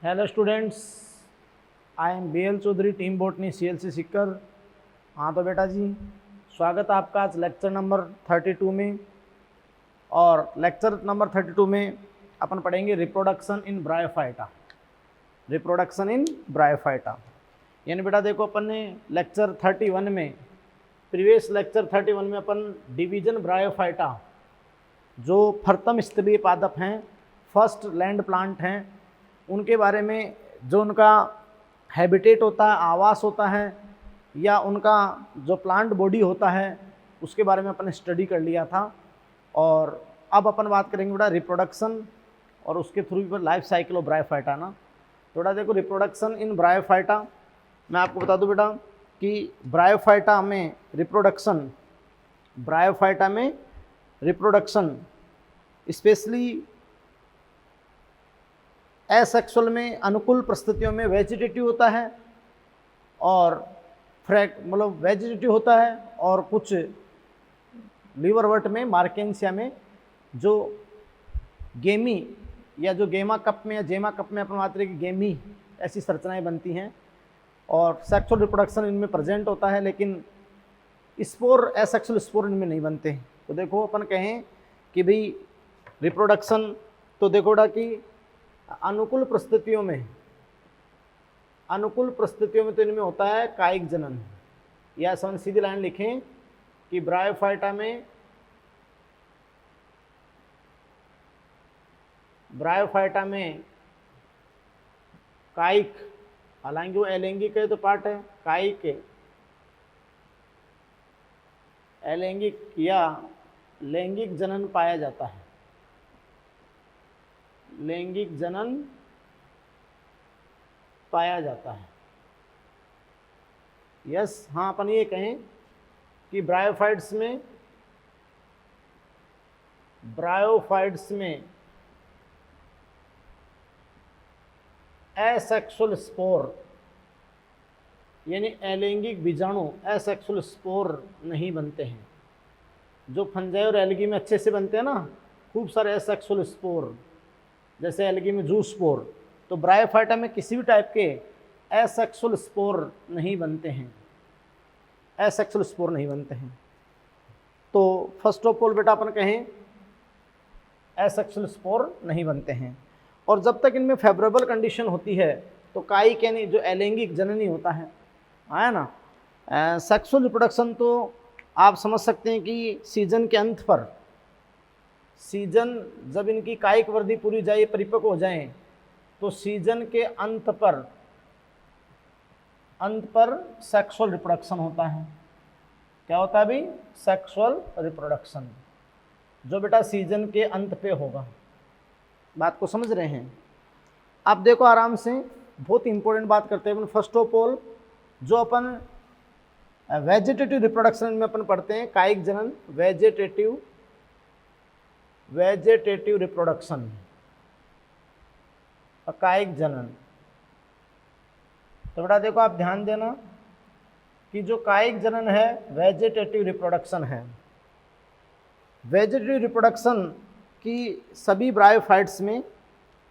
Hello students, I am BL Chaudhary, team botany CLC Sikar. हाँ तो बेटा जी, स्वागत है आपका आज लेक्चर नंबर 32 में। और लेक्चर नंबर 32 में अपन पढ़ेंगे reproduction in bryophyta. Reproduction in bryophyta यानी बेटा देखो, अपन ने लेक्चर 31 में, प्रीवियस लेक्चर 31 में अपन डिवीजन ब्रायोफाइटा, जो प्रथम स्तरीय पादप हैं, फर्स्ट लैंड प्लांट हैं, उनके बारे में, जो उनका हैबिटेट होता है, आवास होता है, या उनका जो प्लांट बॉडी होता है, उसके बारे में अपन स्टडी कर लिया था। और अब अपन बात करेंगे बेटा रिप्रोडक्शन और उसके थ्रू पर लाइफ साइकिल ऑफ ब्रायोफाइटा ना। थोड़ा देखो रिप्रोडक्शन इन ब्रायोफाइटा, मैं आपको बता दूं बेटा कि ब्रायोफाइटा में रिप्रोडक्शन स्पेशली एसेक्सुअल में अनुकूल परिस्थितियों में वेजिटेटिव होता है, और मतलब वेजिटेटिव होता है, और कुछ लीवरवर्ट में, मार्केंसिया में जो गेमी या जो गेमा कप में या जेमा कप में अपन बात करें कि गेमी ऐसी संरचनाएं बनती हैं, और सेक्सुअल रिप्रोडक्शन इनमें प्रेजेंट होता है, लेकिन स्पोर, एसेक्सुअल स्पोर इनमें नहीं बनते हैं। तो देखो अपन कहें कि भाई रिप्रोडक्शन, तो देखो बेटा कि अनुकूल परिस्थितियों में तो इनमें होता है कायिक जनन, या ऐसा सीधी लाइन लिखें कि ब्रायोफाइटा में कायिक, हालांकि वो अलैंगिक है तो पार्ट है, कायिक, अलैंगिक या लैंगिक जनन पाया जाता है। लैंगिक जनन पाया जाता है। यस, हाँ, अपन ये कहें कि ब्रायोफाइट्स में एसेक्सुअल स्पोर यानी अलैंगिक बीजाणु, एसेक्सुअल स्पोर नहीं बनते हैं। जो फंजाई और एल्गी में अच्छे से बनते हैं ना, खूब सारे एसेक्सुअल स्पोर, जैसे एल्गी में जू स्पोर, तो ब्रायोफाइटा में किसी भी टाइप के एसेक्सुअल स्पोर नहीं बनते हैं, एसेक्सुअल स्पोर नहीं बनते हैं। तो फर्स्ट ऑफ ऑल बेटा अपन कहें एसेक्सुअल स्पोर नहीं बनते हैं। और जब तक इनमें फेवरेबल कंडीशन होती है तो कायिक यानी जो अलैंगिक जननी होता है, आया ना। सेक्सुअल रिप्रोडक्शन तो आप समझ सकते हैं कि सीजन के अंत पर, सीजन जब इनकी कायिक वृद्धि पूरी जाए, परिपक्व हो जाएं, तो सीजन के अंत पर सेक्सुअल रिप्रोडक्शन होता है। क्या होता है भाई? सेक्सुअल रिप्रोडक्शन, जो बेटा सीजन के अंत पे होगा। बात को समझ रहे हैं? अब देखो आराम से, बहुत इंपॉर्टेंट बात करते हैं। फर्स्ट ऑफ ऑल जो अपन वेजिटेटिव रिप्रोडक्शन में अपन पढ़ते हैं, कायिक जनन, वेजिटेटिव रिप्रोडक्शन, कायिक जनन। तो बेटा देखो आप ध्यान देना कि जो कायिक जनन है वेजिटेटिव रिप्रोडक्शन है। वेजिटेटिव रिप्रोडक्शन की सभी ब्रायोफाइट्स में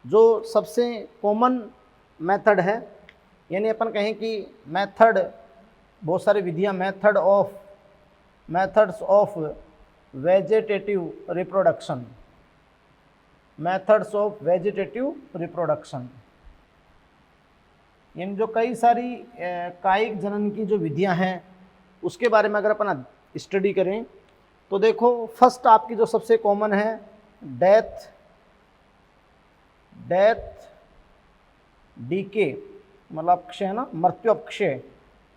जो सबसे कॉमन मेथड है, यानी अपन कहें कि मेथड, बहुत सारी विधियां, methods of vegetative reproduction, methods of vegetative reproduction, यानी जो कई सारी कायिक जनन की जो विधियां हैं, उसके बारे में अगर अपन स्टडी करें तो देखो, फर्स्ट आपकी जो सबसे कॉमन है डेथ डीके, मतलब अक्षय है ना, मृत्यु अपक्षय,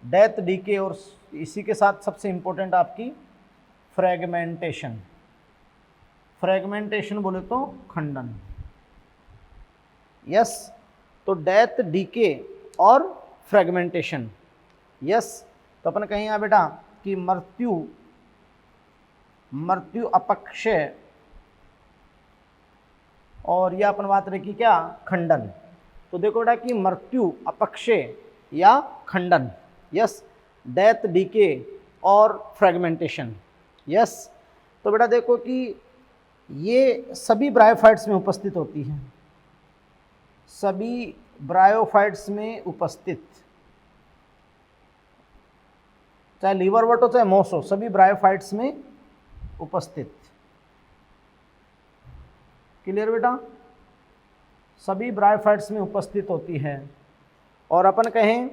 डेथ डीके, और इसी के साथ सबसे इंपॉर्टेंट आपकी फ्रेगमेंटेशन बोले तो खंडन। यस, तो डेथ डीके और फ्रेगमेंटेशन। यस, तो अपन कहें यहाँ बेटा कि मृत्यु अपक्षय, और यह अपन बात रही कि क्या, खंडन। तो देखो बेटा कि मृत्यु अपक्षय या खंडन, यस, डेथ डीके और फ्रेगमेंटेशन। यस, तो बेटा देखो कि ये सभी ब्रायोफाइट्स में उपस्थित होती हैं, सभी ब्रायोफाइट्स में उपस्थित, चाहे लीवरवर्ट हो चाहे मोस हो, सभी ब्रायोफाइट्स में उपस्थित। क्लियर बेटा? सभी ब्रायोफाइट्स में उपस्थित होती है। और अपन कहें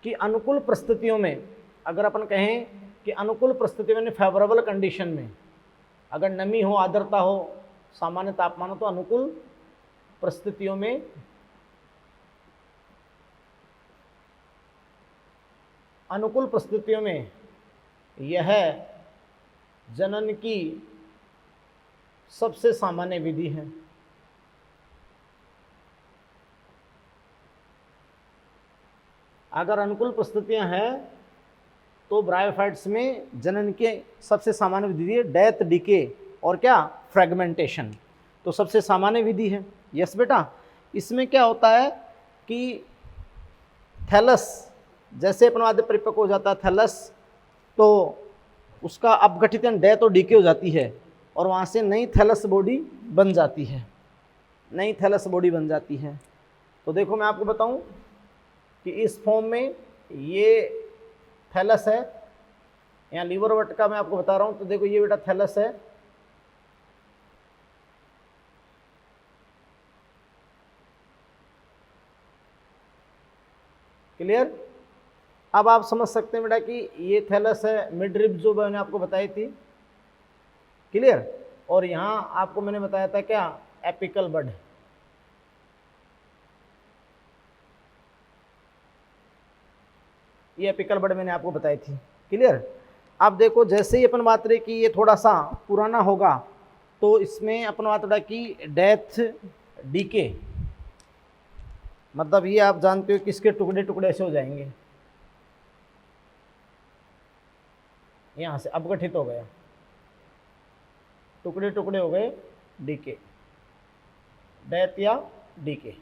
कि अनुकूल परिस्थितियों में, अगर अपन कहें कि अनुकूल परिस्थितियों में, फेवरेबल कंडीशन में, अगर नमी हो, आर्द्रता हो, सामान्य तापमान हो, तो अनुकूल परिस्थितियों में यह जनन की सबसे सामान्य विधि है। अगर अनुकूल परिस्थितियां हैं तो ब्रायोफाइट्स में जनन के सबसे सामान्य विधि है डेथ, डीके और क्या, फ्रेगमेंटेशन। तो सबसे सामान्य विधि है। यस बेटा। इसमें क्या होता है कि थैलस, जैसे अपनवाद्य परिपक्व हो जाता है थैलस, तो उसका अपघटितन डेथ और डीके हो जाती है और वहाँ से नई थैलस बॉडी बन जाती है, नई थैलस बॉडी बन जाती है। तो देखो मैं आपको बताऊं कि इस फॉर्म में ये थैलस है, यहाँ लीवरवर्ट का मैं आपको बता रहा हूँ। तो देखो ये बेटा थैलस है, क्लियर? अब आप समझ सकते हैं बेटा कि ये थैलस है, मिडरिब जो मैंने आपको बताई थी, क्लियर? और यहाँ आपको मैंने बताया था क्या, एपिकल बड। ये एपिकल बड मैंने आपको बताई थी, क्लियर? अब देखो जैसे ही अपन बात रहे कि ये थोड़ा सा पुराना होगा तो इसमें अपन बात रहा कि डेथ, डीके, मतलब ये आप जानते हो कि इसके टुकड़े टुकड़े ऐसे हो जाएंगे, यहाँ से अपघटित हो गया, टुकड़े टुकड़े हो गए, डीके, डेथ या डीके।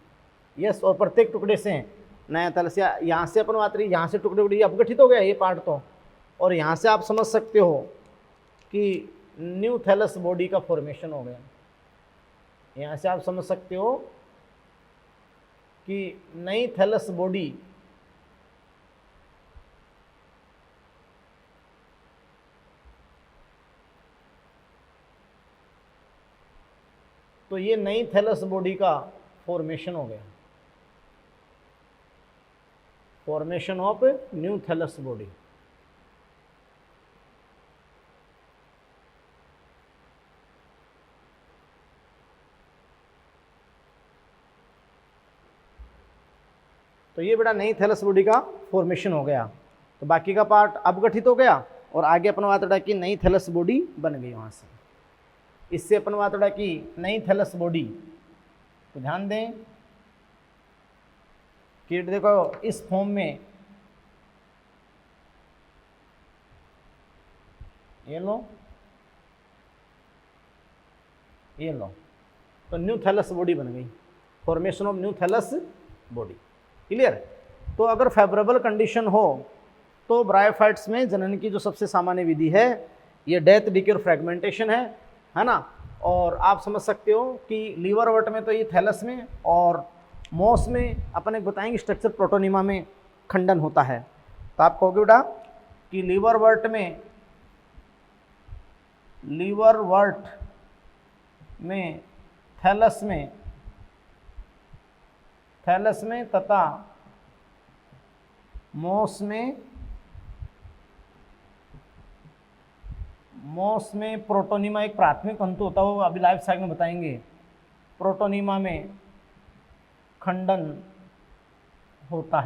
यस। और प्रत्येक टुकड़े से नया थैलस, यहाँ से अपन बात रही, यहाँ से टुकड़े टुकड़े अपघटित हो गया ये पार्ट तो, और यहाँ से आप समझ सकते हो कि न्यू थैलस बॉडी का फॉर्मेशन हो गया। यहाँ से आप समझ सकते हो कि नई थैलस बॉडी तो ये नई थैलस बॉडी का फॉर्मेशन हो गया, formation of new thallus body. तो ये बेटा नई थैलस बॉडी का फॉर्मेशन हो गया। तो बाकी का पार्ट अपघटित हो गया और आगे अपन बात रहा कि नई थैलस बॉडी बन गई वहां से। इससे अपन बात रहा कि नई थैलस बॉडी, तो ध्यान दें कि देखो इस फॉर्म में ये लो, ये लो, तो न्यू थैलस बॉडी बन गई, formation of new thallus body. Clear? तो अगर फेवरेबल कंडीशन हो तो ब्रायोफाइट्स में जनन की जो सबसे सामान्य विधि है ये डेथ, डीके और फ्रेगमेंटेशन है ना? और आप समझ सकते हो कि लीवरवर्ट में तो ये थैलस में, और मोस में अपन एक बताएंगे स्ट्रक्चर प्रोटोनिमा में खंडन होता है। तो आप कहोगे बेटा कि लीवरवर्ट में थैलस में तथा मोस में प्रोटोनिमा एक प्राथमिक तंतु होता है, वो अभी लाइफ साइकिल में बताएंगे। प्रोटोनिमा में खंडन होता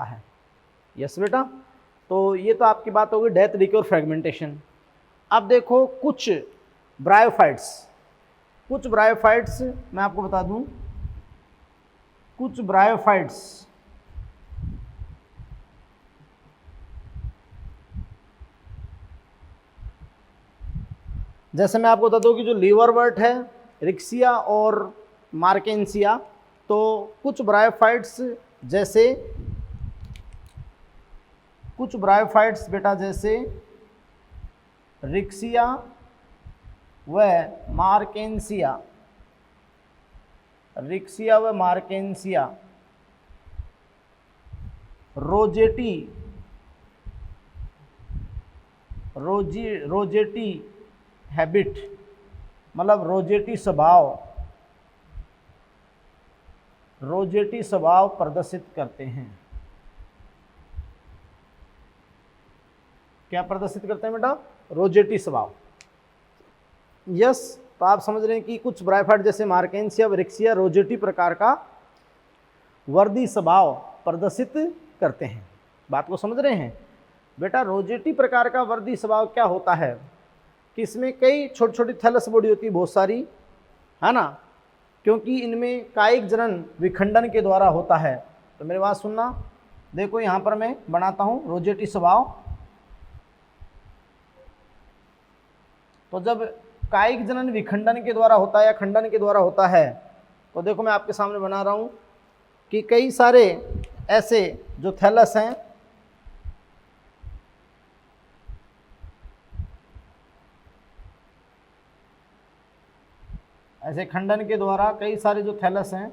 है, यस बेटा। तो ये तो आपकी बात होगी डेथ, डीके और फ्रेगमेंटेशन। अब देखो कुछ ब्रायोफाइट्स मैं आपको बता दूं, कुछ ब्रायोफाइट्स जैसे मैं आपको बता दूं कि जो लीवरवर्ट है, रिक्सिया और मार्केंसिया, तो कुछ ब्रायोफाइट्स बेटा जैसे रिक्सिया व मार्केंसिया रिक्सिया व मार्केंसिया, रोजेटी रोजेटी हैबिट, मतलब रोजेटी स्वभाव प्रदर्शित करते हैं। क्या प्रदर्शित करते हैं बेटा? रोजेटी स्वभाव। यस, तो आप समझ रहे हैं कि कुछ ब्राइफाइट जैसे मार्केंसिया, रिक्सिया रोजेटी प्रकार का वर्दी स्वभाव प्रदर्शित करते हैं। बात को समझ रहे हैं बेटा? रोजेटी प्रकार का वर्दी स्वभाव क्या होता है कि इसमें कई छोटी छोटी थैलस बॉडी होती है, बहुत सारी, है ना, क्योंकि इनमें कायिक जनन विखंडन के द्वारा होता है। तो मेरी बात सुनना, देखो यहाँ पर मैं बनाता हूँ रोजेटी स्वभाव। तो जब कायिक जनन विखंडन के द्वारा होता है या खंडन के द्वारा होता है, तो देखो मैं आपके सामने बना रहा हूँ कि कई सारे ऐसे जो थैलस हैं, ऐसे खंडन के द्वारा कई सारे जो थैलस हैं,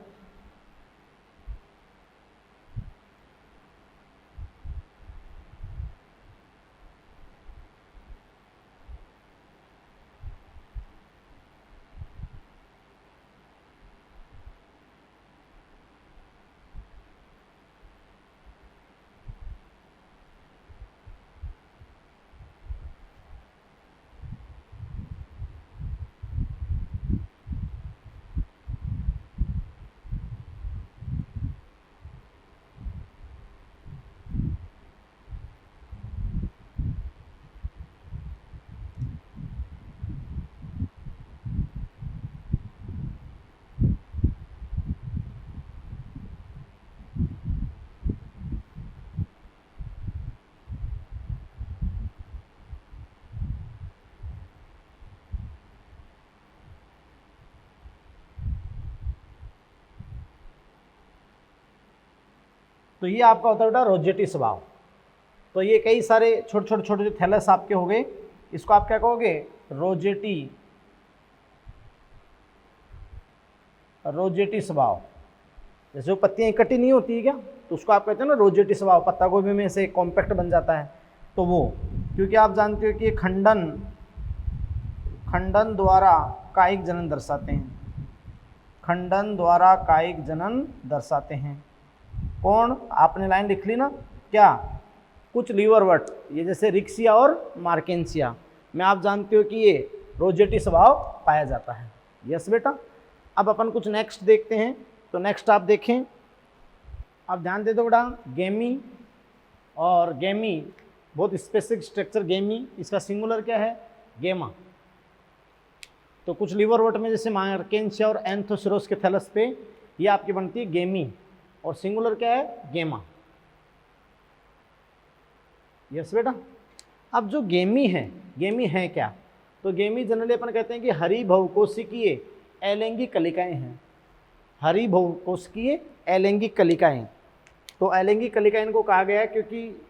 तो ये आपका होता है बेटा रोजेटी स्वभाव। तो ये कई सारे छोटे छोटे छोटे थैलस आपके हो गए, इसको आप क्या कहोगे? रोजेटी स्वभाव। जैसे वो पत्तियां इकट्ठी नहीं होती है क्या, तो उसको आप कहते हैं ना रोजेटी स्वभाव। पत्ता गोभी में से कॉम्पैक्ट बन जाता है, तो वो, क्योंकि आप जानते हो कि खंडन द्वारा कायिक जनन दर्शाते हैं, खंडन द्वारा कायिक जनन दर्शाते हैं। कौन? आपने लाइन लिख ली ना, क्या? कुछ लीवरवर्ट, ये जैसे रिक्सिया और मार्केंसिया में आप जानते हो कि ये रोजेटी स्वभाव पाया जाता है। यस बेटा। अब अपन कुछ नेक्स्ट देखते हैं। तो नेक्स्ट आप देखें, आप ध्यान दे दो बेटा, गेमी और गेमी बहुत स्पेसिफिक स्ट्रक्चर। गेमी, इसका सिंगुलर क्या है? गेमा। तो कुछ लीवरवर्ट में जैसे मार्केंसिया और एंथोसिरोस के थैलस पे ये आपकी बनती है गेमी, और सिंगुलर क्या है? गेमा। यस बेटा। अब जो गेमी है क्या? तो गेमी जनरली अपन कहते हैं कि हरी बहुकोशिकीय अलैंगिक कलिकाएं हैं। हरी बहुकोशिकीय अलैंगिक कलिकाएं। तो अलैंगिक कलिकाएं इनको कहा गया है क्योंकि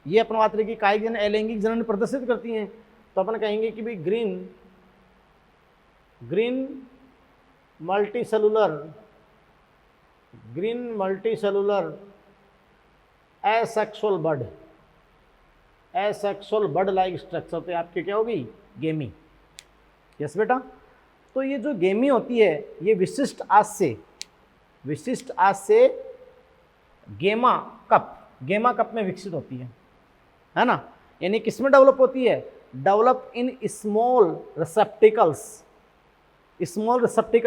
ये अपन बात रही कि कायिक जनन अलैंगिक जनन प्रदर्शित करती हैं, तो अपन कहेंगे कि भाई green multicellular asexual bird like structure पे आपके क्या होगी? गेमी। यस बेटा। तो ये जो गेमी होती है ये विशिष्ट आज से गेमा कप में विकसित होती है ना। यानी किस में डेवलप होती है? डेवलप इन स्मॉल रिसेप्टिकल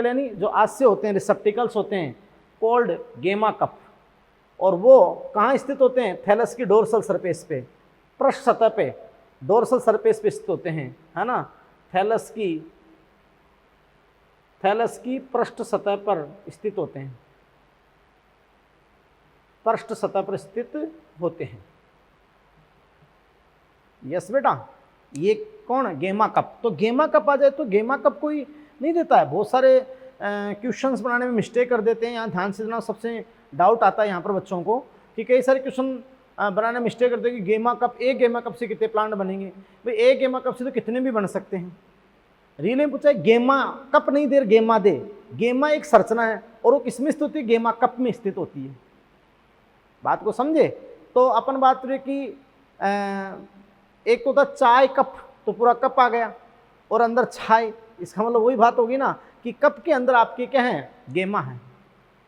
यानी जो आज से होते हैं, रिसेप्टिकल्स होते हैं, कोल्ड गेमा कप। और वो कहाँ स्थित होते हैं? थैलस की डोर्सल सरफेस पे, पृष्ठ सतह पे, डोर्सल सरफेस पे स्थित होते हैं, है ना। थैलस की पृष्ठ सतह पर स्थित होते हैं, पृष्ठ सतह पर स्थित होते हैं। यस बेटा। ये कौन? गेमा कप। तो गेमा कप आ जाए तो गेमा कप कोई नहीं देता है। बहुत सारे क्वेश्चंस बनाने में मिस्टेक कर देते हैं। यहाँ ध्यान से देना, सबसे डाउट आता है यहाँ पर बच्चों को कि कई सारे क्वेश्चन बनाने में मिस्टेक करते हैं कि गेमा कप, एक गेमा कप से कितने प्लांट बनेंगे। भाई एक गेमा कप से तो कितने भी बन सकते हैं। रील में पूछा है गेमा कप नहीं दे, गेमा दे, गेमा एक संरचना है और वो किस में स्थित होती है, गेमा कप में स्थित होती है। बात को समझे। तो अपन बात करें कि एक तो था चाय कप, तो पूरा कप आ गया और अंदर चाय, इसका मतलब वही बात होगी ना कि कप के अंदर आपके क्या है, गेमा है,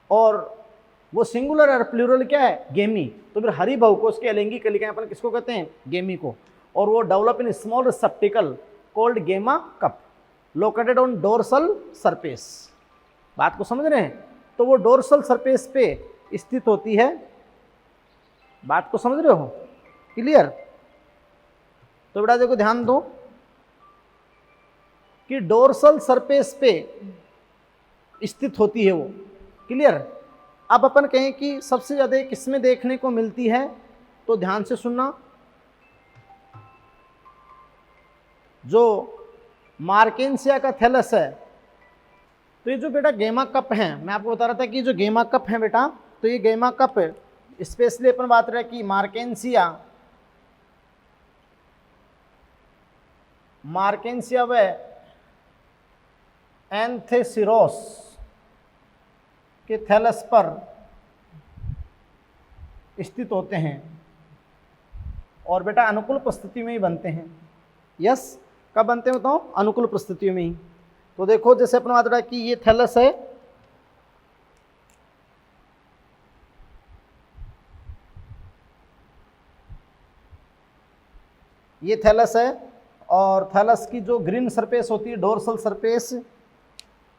और वो सिंगुलर और प्लूरल क्या है, गेमी। तो फिर हरि बहुकोश के अलैंगिक कलिकाएं अपन किसको कहते हैं, गेमी को। और वो develop in small receptacle called gemma cup located on dorsal surface. बात को समझ रहे हैं। तो वो डोर्सल सरफेस पे स्थित होती है। बात को समझ रहे हो, क्लियर। तो बेटा देखो ध्यान दो कि डोर्सल सरफेस पे स्थित होती है वो, क्लियर। अब अपन कहें कि सबसे ज्यादा किसमें देखने को मिलती है, तो ध्यान से सुनना, जो मार्केंसिया का थैलस है। तो ये जो बेटा गेमा कप है, मैं आपको बता रहा था कि जो गेमा कप है बेटा, तो ये गेमा कप स्पेशली अपन बात रहे कि मार्केंसिया व एंथेसिरोस के थैलस पर स्थित होते हैं और बेटा अनुकूल परिस्थिति में ही बनते हैं। यस, कब बनते हैं बताओ, अनुकूल परिस्थितियों में ही। तो देखो जैसे अपन बात रहा कि ये थैलस है, ये थैलस है, और थैलस की जो ग्रीन सरफेस होती है डोर्सल सरफेस।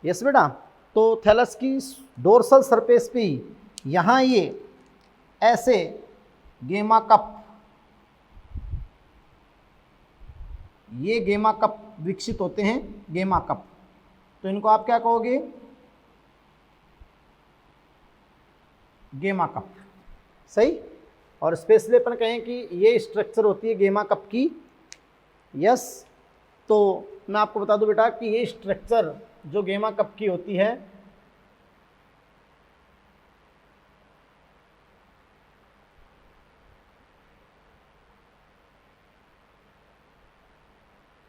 यस बेटा, तो थैलस की डोर्सल सरफेस पे यहाँ ये ऐसे गेमा कप, ये गेमा कप विकसित होते हैं, गेमा कप। तो इनको आप क्या कहोगे, गेमा कप, सही। और स्पेशली अपन कहें कि ये स्ट्रक्चर होती है गेमा कप की। यस, तो मैं आपको बता दूं बेटा कि ये स्ट्रक्चर जो गेमा कप की होती है,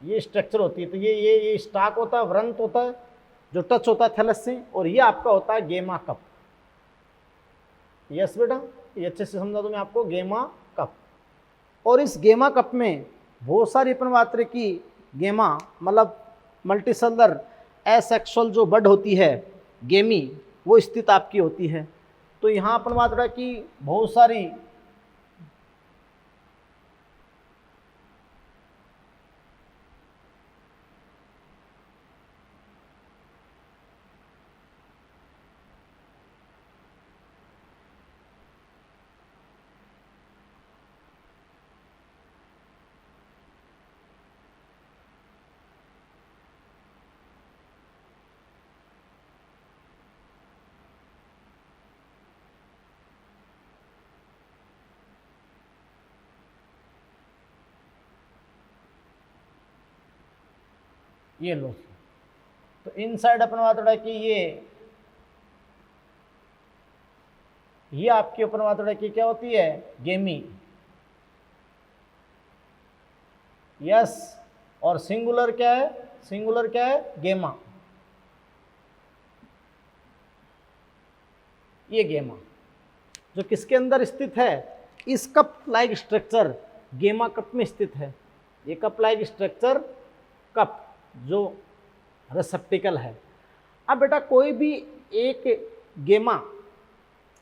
ये स्ट्रक्चर होती है। तो ये स्टाक होता है, व्रंत होता है जो टच होता है थैलस से, और ये आपका होता है गेमा कप। यस बेटा, ये अच्छे से समझा दूं मैं आपको, गेमा कप। और इस गेमा कप में बहुत सारी अपन बात करें कि गेमा मतलब मल्टीसेलुलर एसेक्सुअल जो बड होती है गेमी, वो स्थित आपकी होती है। तो यहाँ अपन बात रहा कि बहुत सारी ये लो। तो इनसाइड अपन बात रहा कि ये आपकी अपन बात रहा कि क्या होती है, गेमी। यस, और सिंगुलर क्या है, सिंगुलर क्या है, गेमा। ये गेमा जो किसके अंदर स्थित है, इस कप लाइक स्ट्रक्चर गेमा कप में स्थित है। ये कप लाइक स्ट्रक्चर कप जो रिसेप्टिकल है। अब बेटा कोई भी एक गेमा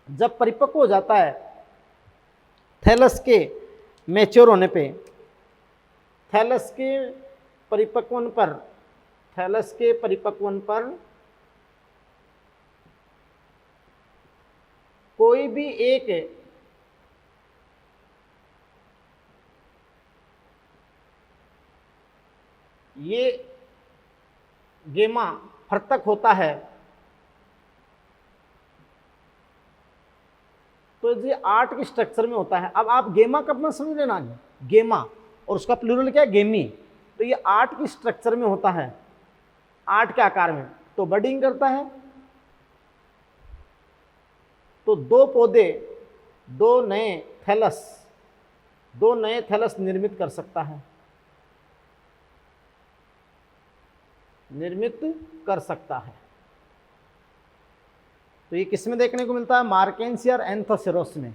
जब परिपक्व हो जाता है थैलस के मैच्योर होने पे, थैलस के परिपक्वन पर, थैलस के परिपक्वन पर कोई भी एक ये गेमा फर्तक होता है, तो ये 8 के स्ट्रक्चर में होता है। अब आप गेमा कब में समझ लेना, गेमा और उसका प्लूरल क्या है, गेमी। तो ये 8 की स्ट्रक्चर में होता है, 8 के आकार में। तो बडिंग करता है, तो 2 पौधे, 2 नए थैलस निर्मित कर सकता है, निर्मित कर सकता है। तो ये किस में देखने को मिलता है? मार्केंसी और एंथोसेरोस में।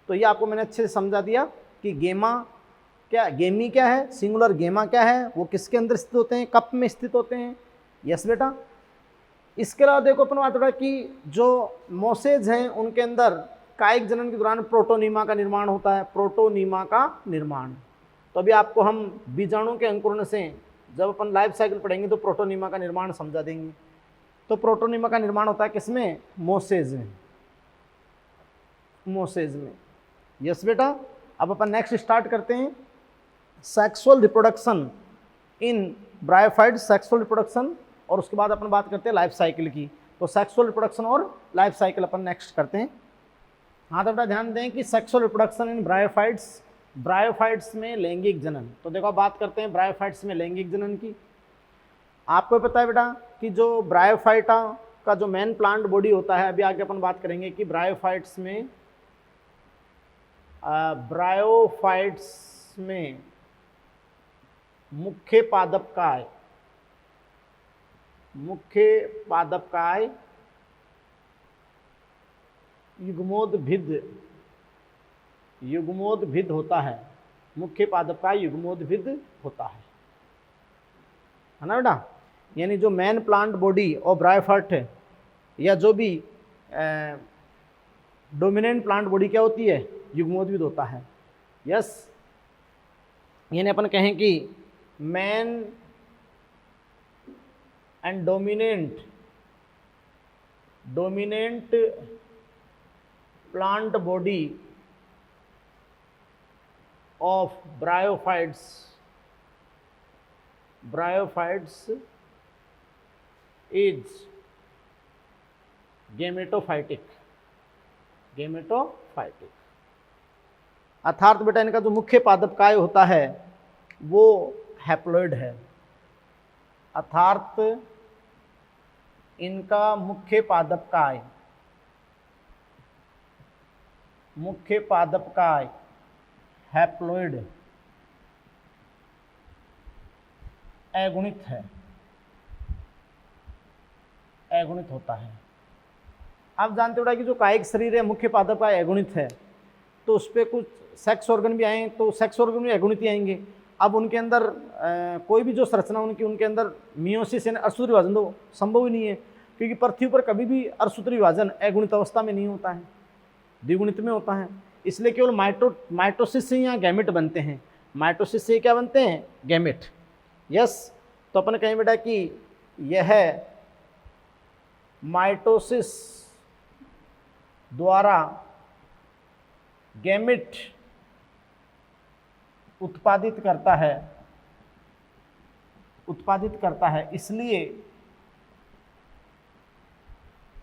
तो ये आपको मैंने अच्छे से समझा दिया कि गेमी क्या है, सिंगुलर गेमा क्या है, वो किसके अंदर स्थित होते हैं, कप में स्थित होते हैं। यस बेटा। इसके अलावा देखो अपन बात हो रहा है कि जो मोसेज हैं उनके अंदर कायिक जनन के दौरान प्रोटोनीमा का निर्माण होता है, प्रोटोनीमा का निर्माण। तो अभी आपको हम बीजाणु के अंकुरण से जब अपन लाइफ साइकिल पढ़ेंगे तो प्रोटोनीमा का निर्माण समझा देंगे। तो प्रोटोनीमा का निर्माण होता है किसमें? मोसेज में, मोसेज में। यस बेटा। अब अपन नेक्स्ट स्टार्ट करते हैं sexual reproduction in bryophytes, sexual reproduction, और उसके बाद अपन बात करते हैं लाइफ साइकिल की। तो सेक्सुअल रिप्रोडक्शन और लाइफ साइकिल अपन नेक्स्ट करते हैं। हाँ तो बेटा ध्यान दें कि sexual reproduction in bryophytes, bryophytes में लैंगिक जनन। तो देखो बात करते हैं ब्रायोफाइट्स में लैंगिक जनन की। आपको पता है बेटा कि जो ब्रायोफाइटा का जो मेन प्लांट बॉडी होता है, अभी आगे अपन बात करेंगे कि ब्रायोफाइट्स में मुख्य पादपकाय, मुख्य पादपकाय युग्मोद्भिद होता है, मुख्य पादपकाय युग्मोद्भिद होता है ना बेटा। यानी जो मेन प्लांट बॉडी और ब्रायोफाइट है या जो भी डोमिनेंट प्लांट बॉडी क्या होती है? युग्मोद्भिद होता है। यस। यानी अपन कहें कि main and dominant plant body of bryophytes is gametophytic, अर्थात बेटा इनका जो मुख्य पादपकाय होता है वो हैप्लॉइड है, अर्थात इनका मुख्य पादपकाय हैप्लॉइड अगुणित है, अगुणित होता है। आप जानते हो कि जो कायिक शरीर है मुख्य पादपकाय अगुणित है, तो उस पर कुछ सेक्स ऑर्गन भी आए तो सेक्स ऑर्गन भी अगुणित ही आएंगे। अब उनके अंदर कोई भी जो संरचना उनके अंदर मियोसिस यानी अर्धसूत्री विभाजन तो संभव ही नहीं है, क्योंकि पृथ्वी पर कभी भी अर्धसूत्री विभाजन अगुणित अवस्था में नहीं होता है, द्विगुणित में होता है। इसलिए केवल माइटोसिस से यहाँ गैमेट बनते हैं। माइटोसिस से क्या बनते हैं? गैमेट। यस। तो अपन कहें बेटा कि यह माइटोसिस द्वारा गैमेट उत्पादित करता है, इसलिए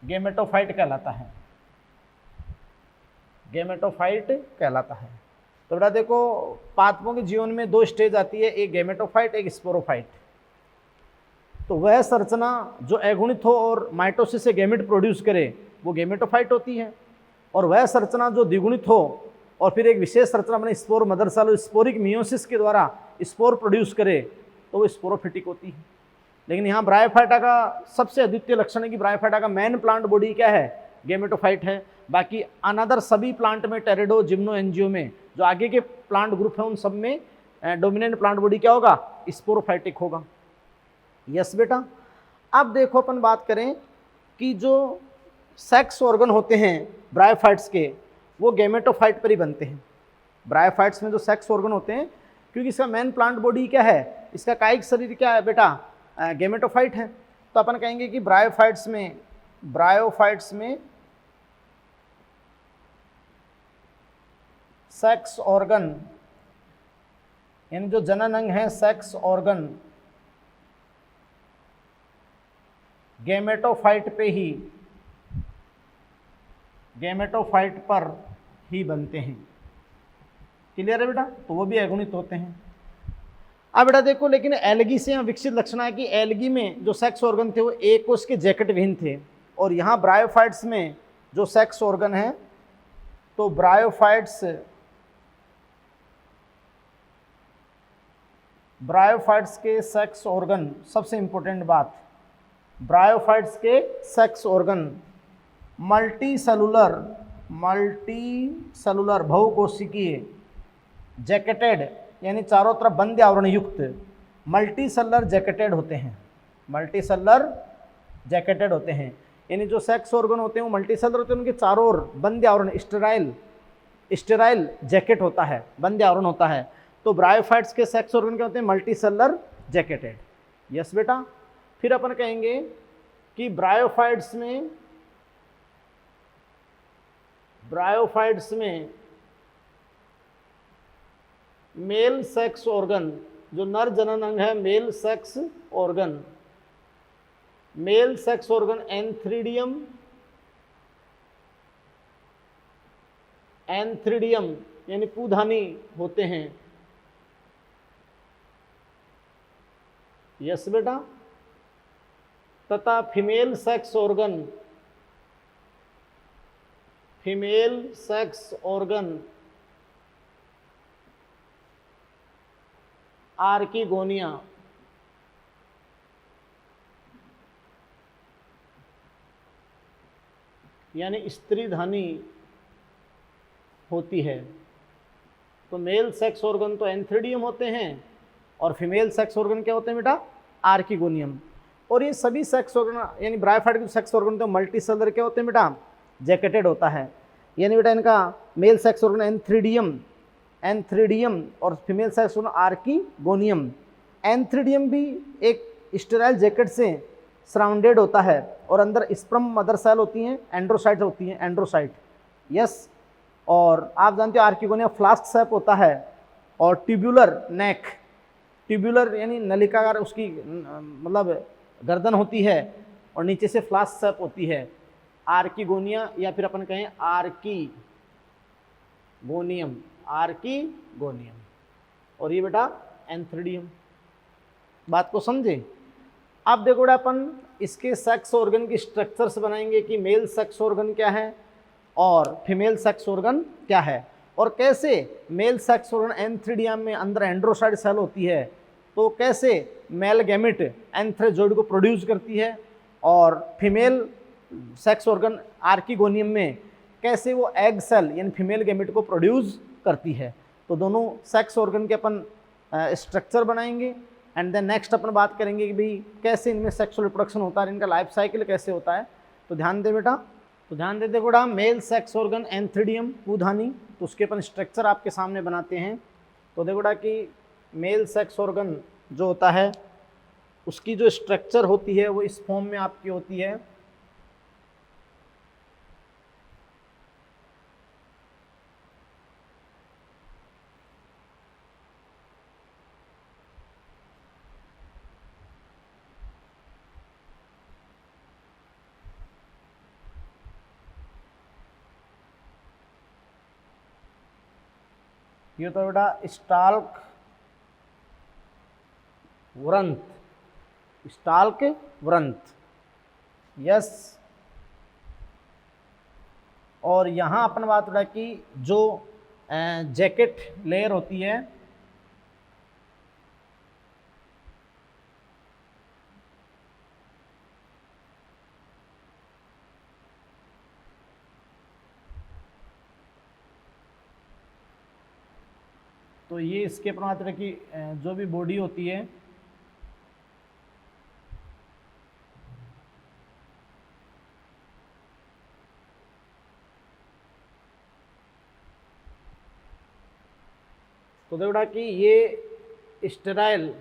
गैमेटोफाइट कहलाता है, तो बेटा देखो पादपों के जीवन में दो स्टेज आती है, एक गैमेटोफाइट, एक स्पोरोफाइट। तो वह संरचना जो अगुणित हो और माइटोसिस से गैमेट प्रोड्यूस करे वो गैमेटोफाइट होती है, और वह संरचना जो द्विगुणित हो और फिर एक विशेष संरचना बने spore mother cell sporic meiosis के द्वारा स्पोर प्रोड्यूस करे तो वो स्पोरोफिटिक होती है। लेकिन यहाँ ब्रायोफाइटा का सबसे अद्वितीय लक्षण है कि ब्रायोफाइटा का मेन प्लांट बॉडी क्या है? गैमेटोफाइट है। बाकी अनदर सभी प्लांट में, टेरिडो, जिम्नो, एंजियो में जो आगे के प्लांट ग्रुप हैं उन सब में डोमिनेंट प्लांट बॉडी क्या होगा? स्पोरोफाइटिक होगा। यस बेटा। अब देखो अपन बात करें कि जो सेक्स ऑर्गन होते हैं ब्रायोफाइट्स के वो गैमेटोफाइट पर ही बनते हैं। ब्रायोफाइट्स में जो सेक्स ऑर्गन होते हैं, क्योंकि इसका मेन प्लांट बॉडी क्या है, इसका कायिक शरीर क्या है बेटा? गैमेटोफाइट है। तो अपन कहेंगे कि ब्रायोफाइट्स में सेक्स ऑर्गन यानी जो जनन अंग है सेक्स ऑर्गन गैमेटोफाइट पर ही बनते हैं। क्लियर है बेटा? तो वो भी अगुणित होते हैं। अब बेटा देखो, लेकिन एल्गी से यहाँ विकसित लक्षण है कि एल्गी में जो सेक्स ऑर्गन थे वो एक कोश के जैकेट विहीन थे, और यहाँ ब्रायोफाइट्स में जो सेक्स ऑर्गन है तो ब्रायोफाइट्स के सेक्स ऑर्गन, सबसे इंपॉर्टेंट बात, ब्रायोफाइट्स के सेक्स ऑर्गन मल्टी सेलुलर बहुकोशिकीय जैकेटेड यानी चारों तरफ बंद आवरण युक्त मल्टी सेलुलर जैकेटेड होते हैं, मल्टी सेलुलर जैकेटेड होते हैं। यानी जो सेक्स ऑर्गन होते हैं वो मल्टी सेलुलर होते हैं, उनके चारों ओर बंद आवरण स्टेराइल जैकेट होता है, बंद आवरण होता है। तो ब्रायोफाइट्स के सेक्स ऑर्गन क्या होते हैं? Multi cellular jacketed. यस बेटा। फिर अपन कहेंगे कि ब्रायोफाइट्स में मेल सेक्स ऑर्गन, जो नर जनन अंग है, मेल सेक्स ऑर्गन एंथ्रीडियम यानी पूधानी होते हैं। यस बेटा। तथा फीमेल सेक्स ऑर्गन आर्किगोनिया यानी स्त्रीधानी होती है। तो मेल सेक्स ऑर्गन तो एंथ्रीडियम होते हैं और फीमेल सेक्स ऑर्गन क्या होते हैं बेटा? आर्किगोनियम। और ये सभी सेक्स ऑर्गन यानी ब्रायोफाइट के सेक्स ऑर्गन तो मल्टी सेलुलर क्या होते हैं बेटा? जैकेटेड होता है। यानी बेटा इनका मेल सेक्स ऑर्गन एंथ्रीडियम और female sex organ archegonium. Antheridium भी एक स्टेराइल जैकेट से सराउंडेड होता है और अंदर स्पर्म मदर सेल होती हैं, एंड्रोसाइट होती हैं, एंड्रोसाइट। यस। और आप जानते हो आर्किगोनिया फ्लास्क शेप होता है और ट्यूबुलर नेक, ट्यूबुलर यानी नलिकाकार उसकी मतलब गर्दन होती है और नीचे से फ्लास्क शेप होती है। आर्किगोनिया या फिर अपन कहें आर्किगोनियम। और ये बेटा एंथ्रीडियम। बात को समझे? अब देखो बेटा अपन इसके सेक्स ऑर्गन की स्ट्रक्चर्स बनाएंगे कि मेल सेक्स ऑर्गन क्या है और फीमेल सेक्स ऑर्गन क्या है, और कैसे मेल सेक्स ऑर्गन एंथ्रीडियम में अंदर एंड्रोसाइड सेल होती है तो कैसे मेल गैमेट एंथ्रेजोइड को प्रोड्यूस करती है, और फीमेल सेक्स ऑर्गन आर्किगोनियम में कैसे वो एग सेल यानी फीमेल गैमेट को प्रोड्यूस करती है। तो दोनों सेक्स ऑर्गन के अपन स्ट्रक्चर बनाएंगे एंड देन नेक्स्ट अपन बात करेंगे कि भाई कैसे इनमें सेक्सुअल रिप्रोडक्शन होता है, इनका लाइफ साइकिल कैसे होता है। तो ध्यान दे बेटा। तो ध्यान दे देखो बेटा, मेल सेक्स ऑर्गन एंथ्रीडियम पूधानी, तो उसके अपन स्ट्रक्चर आपके सामने बनाते हैं। तो देखो बेटा कि मेल सेक्स ऑर्गन जो होता है उसकी जो स्ट्रक्चर होती है वो इस फॉर्म में आपकी होती है। ये तो बेटा स्टाल्क व्रंत। यस। और यहाँ अपन बात हो रहा है कि जो जैकेट लेयर होती है तो ये इसके अपन बात हो रहा है कि जो भी बॉडी होती है तो देखो कि ये स्टेराइल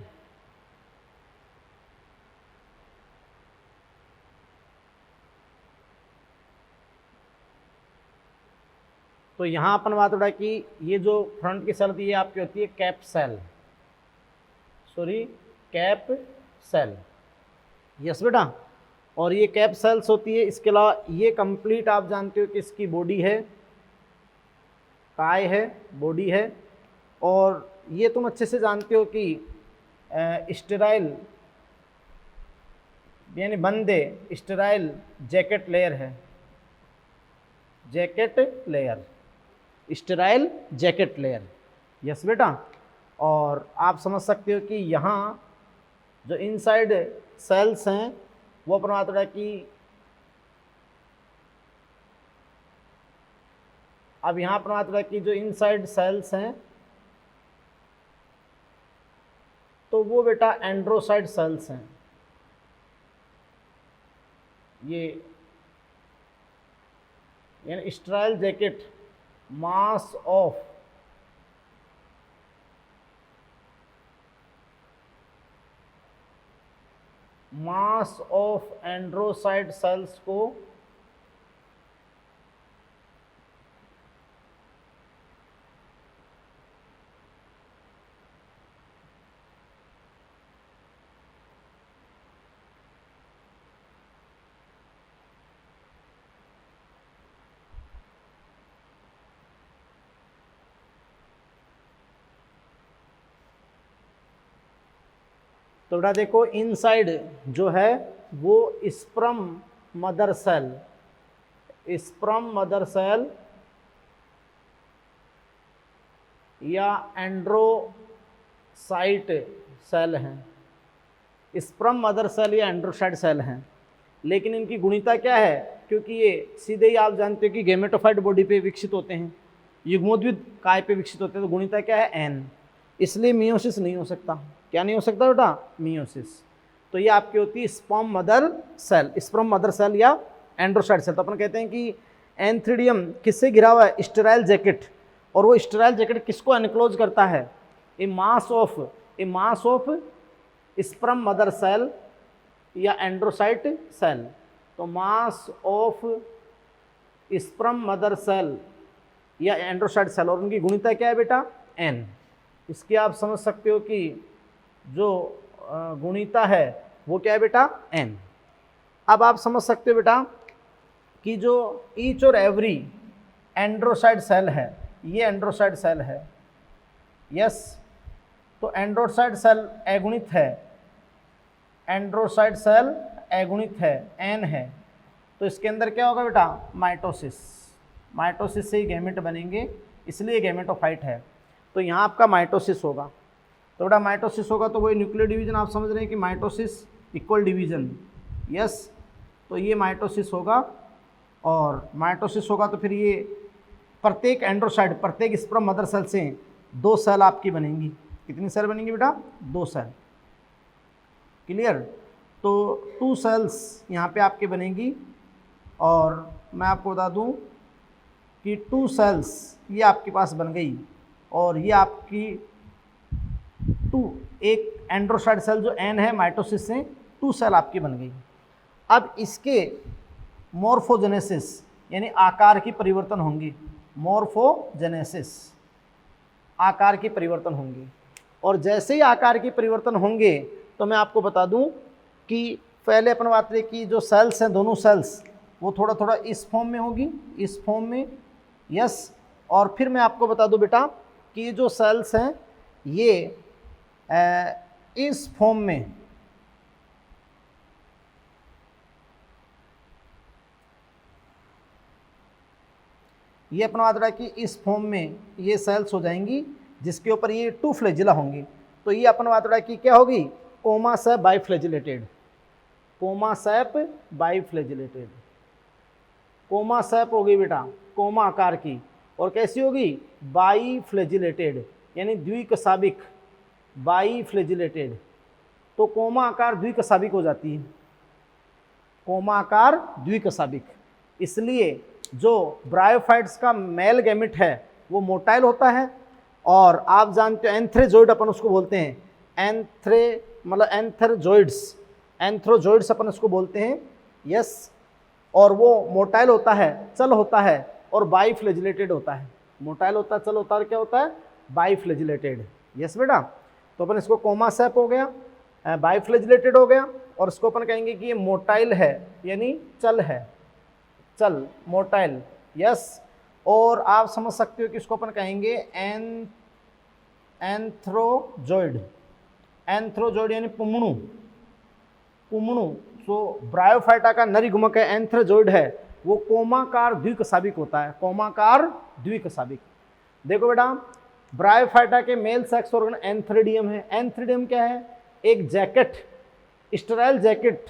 तो यहाँ अपन बात हो रहा है कि ये जो फ्रंट की सेल होती है आपकी होती है कैप सेल। यस बेटा। और ये कैप सेल्स होती है। इसके अलावा ये कंप्लीट आप जानते हो कि इसकी बॉडी है, काय है, बॉडी है। और ये तुम अच्छे से जानते हो कि स्टेराइल यानी बंदे स्टेराइल जैकेट लेयर है, स्टेराइल जैकेट लेयर। यस बेटा। और आप समझ सकते हो कि यहाँ जो इनसाइड सेल्स हैं वो अपन बात हो रहा है कि अब यहाँ पर बात रखी जो इनसाइड सेल्स हैं तो वो बेटा एंड्रोसाइड सेल्स हैं। ये यानी sterile jacket mass of androcyte cells को तो बेटा देखो इनसाइड जो है वो स्पर्म मदर सेल या एंड्रोसाइट सेल हैं। स्पर्म मदर सेल या एंड्रोसाइट सेल हैं, लेकिन इनकी गुणिता क्या है? क्योंकि ये सीधे ही आप जानते हो कि गेमेटोफाइट बॉडी पे विकसित होते हैं, युग्मोद्भिद काय पे विकसित होते हैं, तो गुणिता क्या है? एन। इसलिए मियोसिस नहीं हो सकता। क्या नहीं हो सकता बेटा? मियोसिस। तो ये आपकी होती है स्पर्म मदर सेल या एंड्रोसाइट सेल। तो अपन कहते हैं कि एंथ्रीडियम किससे घिरा हुआ है? Sterile jacket. और वो स्टेराइल जैकेट किसको एनक्लोज करता है? A mass of sperm mother cell या एंड्रोसाइट सेल। तो mass of sperm mother cell या एंड्रोसाइट सेल, और उनकी गुणिता क्या है बेटा? एन। इसकी आप समझ सकते हो कि जो गुणिता है वो क्या है बेटा? एन। अब आप समझ सकते हो बेटा कि जो ईच और एवरी एंड्रोसाइड सेल है, ये एंड्रोसाइड सेल है, यस। तो एंड्रोसाइड सेल अगुणित है, एंड्रोसाइड सेल अगुणित है, एन है। तो इसके अंदर क्या होगा बेटा? माइटोसिस से ही गैमेट बनेंगे, इसलिए गैमेटोफाइट है। तो यहाँ आपका माइटोसिस होगा। तो बेटा माइटोसिस होगा तो वही न्यूक्लियर डिवीजन आप समझ रहे हैं कि माइटोसिस इक्वल डिवीजन, यस। तो ये माइटोसिस होगा, और माइटोसिस होगा तो फिर ये प्रत्येक एंड्रोसाइड, प्रत्येक स्पर्म मदर सेल से 2 सेल आपकी बनेंगी। कितनी सेल बनेंगी बेटा? 2 सेल। क्लियर? तो 2 सेल्स यहाँ पे आपके बनेंगी, और मैं आपको बता दूँ कि 2 सेल्स ये आपके पास बन गई, और ये आपकी 2 एक एंड्रोसाइड सेल जो एन है माइटोसिस से 2 सेल आपकी बन गई। अब इसके मॉर्फोजेनेसिस यानी आकार की परिवर्तन होंगी, मॉर्फोजेनेसिस आकार की परिवर्तन होंगी। और जैसे ही आकार की परिवर्तन होंगे तो मैं आपको बता दूं कि पहले अपन बात करें कि जो सेल्स हैं, दोनों सेल्स वो थोड़ा थोड़ा इस फॉर्म में होगी, इस फॉर्म में, यस। और फिर मैं आपको बता दूं बेटा कि जो सेल्स हैं ये इस फॉर्म में, ये अपना बात रहा कि इस फॉर्म में ये सेल्स हो जाएंगी, जिसके ऊपर ये 2 फ्लैजिला होंगी। तो ये अपन बात रहा कि क्या होगी? कोमा सेप बाइफ्लैजिलेटेड, कोमा सेप बाइफ्लैजिलेटेड। कोमा सेप होगी बेटा कोमा आकार की, और कैसी होगी? बाइफ्लैजिलेटेड यानी द्विकशाबिक, बाइफ्लैजिलेटेड। तो कोमा आकार द्विकशाबिक हो जाती है, कोमा आकार द्विकशाबिक। इसलिए जो ब्रायोफाइट्स का मेल गैमेट है वो मोटाइल होता है, और आप जानते हो एंथ्रेजोइड अपन उसको बोलते हैं, एंथ्रोजोइड्स अपन उसको बोलते हैं, यस। और वो मोटाइल होता है, चल होता है, और बाइफ्लैजिलेटेड होता है। मोटाइल होता है, चल होता है, और क्या होता है? बाइफ्लैजिलेटेड, यस बेटा। तो अपन इसको कोमा सेप हो गया, बाइफ्लैजिलेटेड हो गया, और इसको अपन कहेंगे कि ये मोटाइल है यानी चल है, चल मोटाइल, यस। और आप समझ सकते हो कि इसको अपन कहेंगे एंथ्रोजोइड, एंथ्रोजोइड यानी पुमणु, पुमणु। सो ब्रायोफाइटा का नरिगुमक है, एंथ्रोजोइड है, वो कोमाकार द्विकशाबिक होता है, कोमाकार द्विकशाबिक। देखो बेटा ब्रायोफाइटा के मेल सेक्स ऑर्गन एंथ्रीडियम है। एंथ्रीडियम क्या है? एक जैकेट, स्टेराइल जैकेट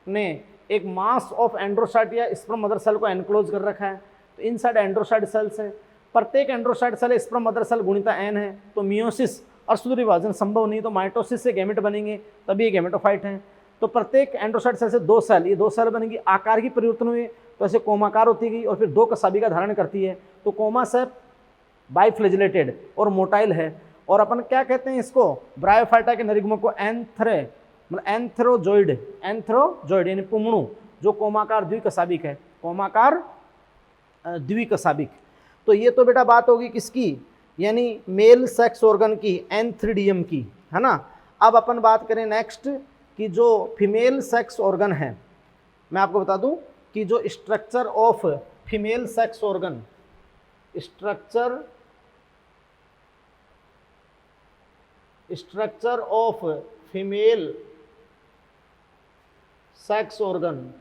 ने एक मास ऑफ एंड्रोसाइट या स्पर्म मदर सेल को एनक्लोज कर रखा है। तो इनसाइड एंड्रोसाइड सेल्स है, प्रत्येक androcyte cell sperm mother cell गुणिता n है, तो मियोसिस और शुद्ध विभाजन संभव नहीं, तो माइटोसिस से गैमेट बनेंगे तभी ये गैमेटोफाइट हैं। तो प्रत्येक एंड्रोसाइड सेल से 2 सेल, ये 2 सेल बनेंगी, आकार की परिवर्तन हुए तो ऐसे कोमाकार होती गई और फिर 2 कसाबी का धारण करती है। तो कोमा सेप बाइफ्लेजिलेटेड और मोटाइल है, और अपन क्या कहते हैं इसको, ब्रायोफाइटा के नरिग्मो को एंथ्रे मतलब एंथ्रोजोइड यानी पुमणु, जो कोमाकार द्विकसाबिक है, कोमाकार द्विकसाबिक। तो ये तो बेटा बात होगी किसकी, यानी मेल सेक्स ऑर्गन की, एंथ्रीडियम की, है ना। अब अपन बात करें नेक्स्ट कि जो फीमेल सेक्स ऑर्गन है, मैं आपको बता दूं कि जो structure of female sex organ, structure of female sex organ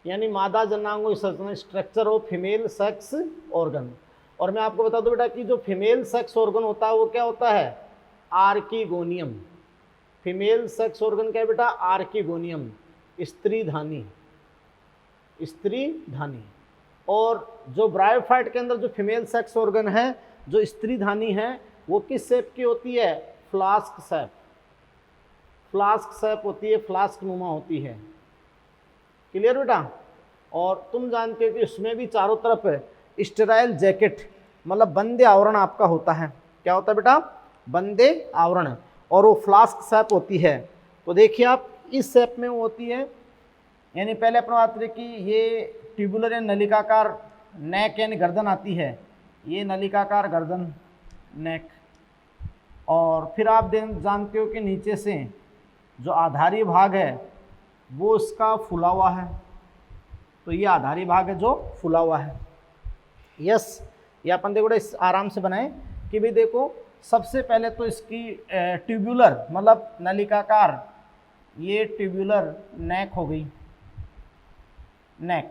यानी मादा जनांगों की संरचना, structure of female sex organ. और मैं आपको बता दूं बेटा कि जो फीमेल सेक्स ऑर्गन होता है वो क्या होता है, आर्किगोनियम। फीमेल सेक्स ऑर्गन क्या है बेटा, आर्किगोनियम, स्त्रीधानी, स्त्रीधानी। और जो ब्रायोफाइट के अंदर जो फीमेल सेक्स ऑर्गन है जो स्त्रीधानी है वो किस शेप की होती है, फ्लास्क शेप, फ्लास्क शेप होती है, फ्लास्क नुमा होती है। क्लियर बेटा। और तुम जानते हो कि उसमें भी चारों तरफ स्टेराइल जैकेट मतलब बंदे आवरण आपका होता है। क्या होता है बेटा, बंदे आवरण, और वो फ्लास्क शेप होती है। तो देखिए आप इस शेप में वो होती है, यानी पहले अपन बात करें कि ये ट्यूबुलर या नलिकाकार नेक यानी गर्दन आती है, ये नलिकाकार गर्दन नेक, और फिर आप जानते हो कि नीचे से जो आधारी भाग है वो इसका फूला हुआ है, तो ये आधारी भाग है जो फूला हुआ है। यस, ये अपन देखो इस आराम से बनाए कि भाई देखो सबसे पहले तो इसकी ट्यूबुलर मतलब नलिकाकार, ये ट्यूबुलर नेक हो गई, नेक,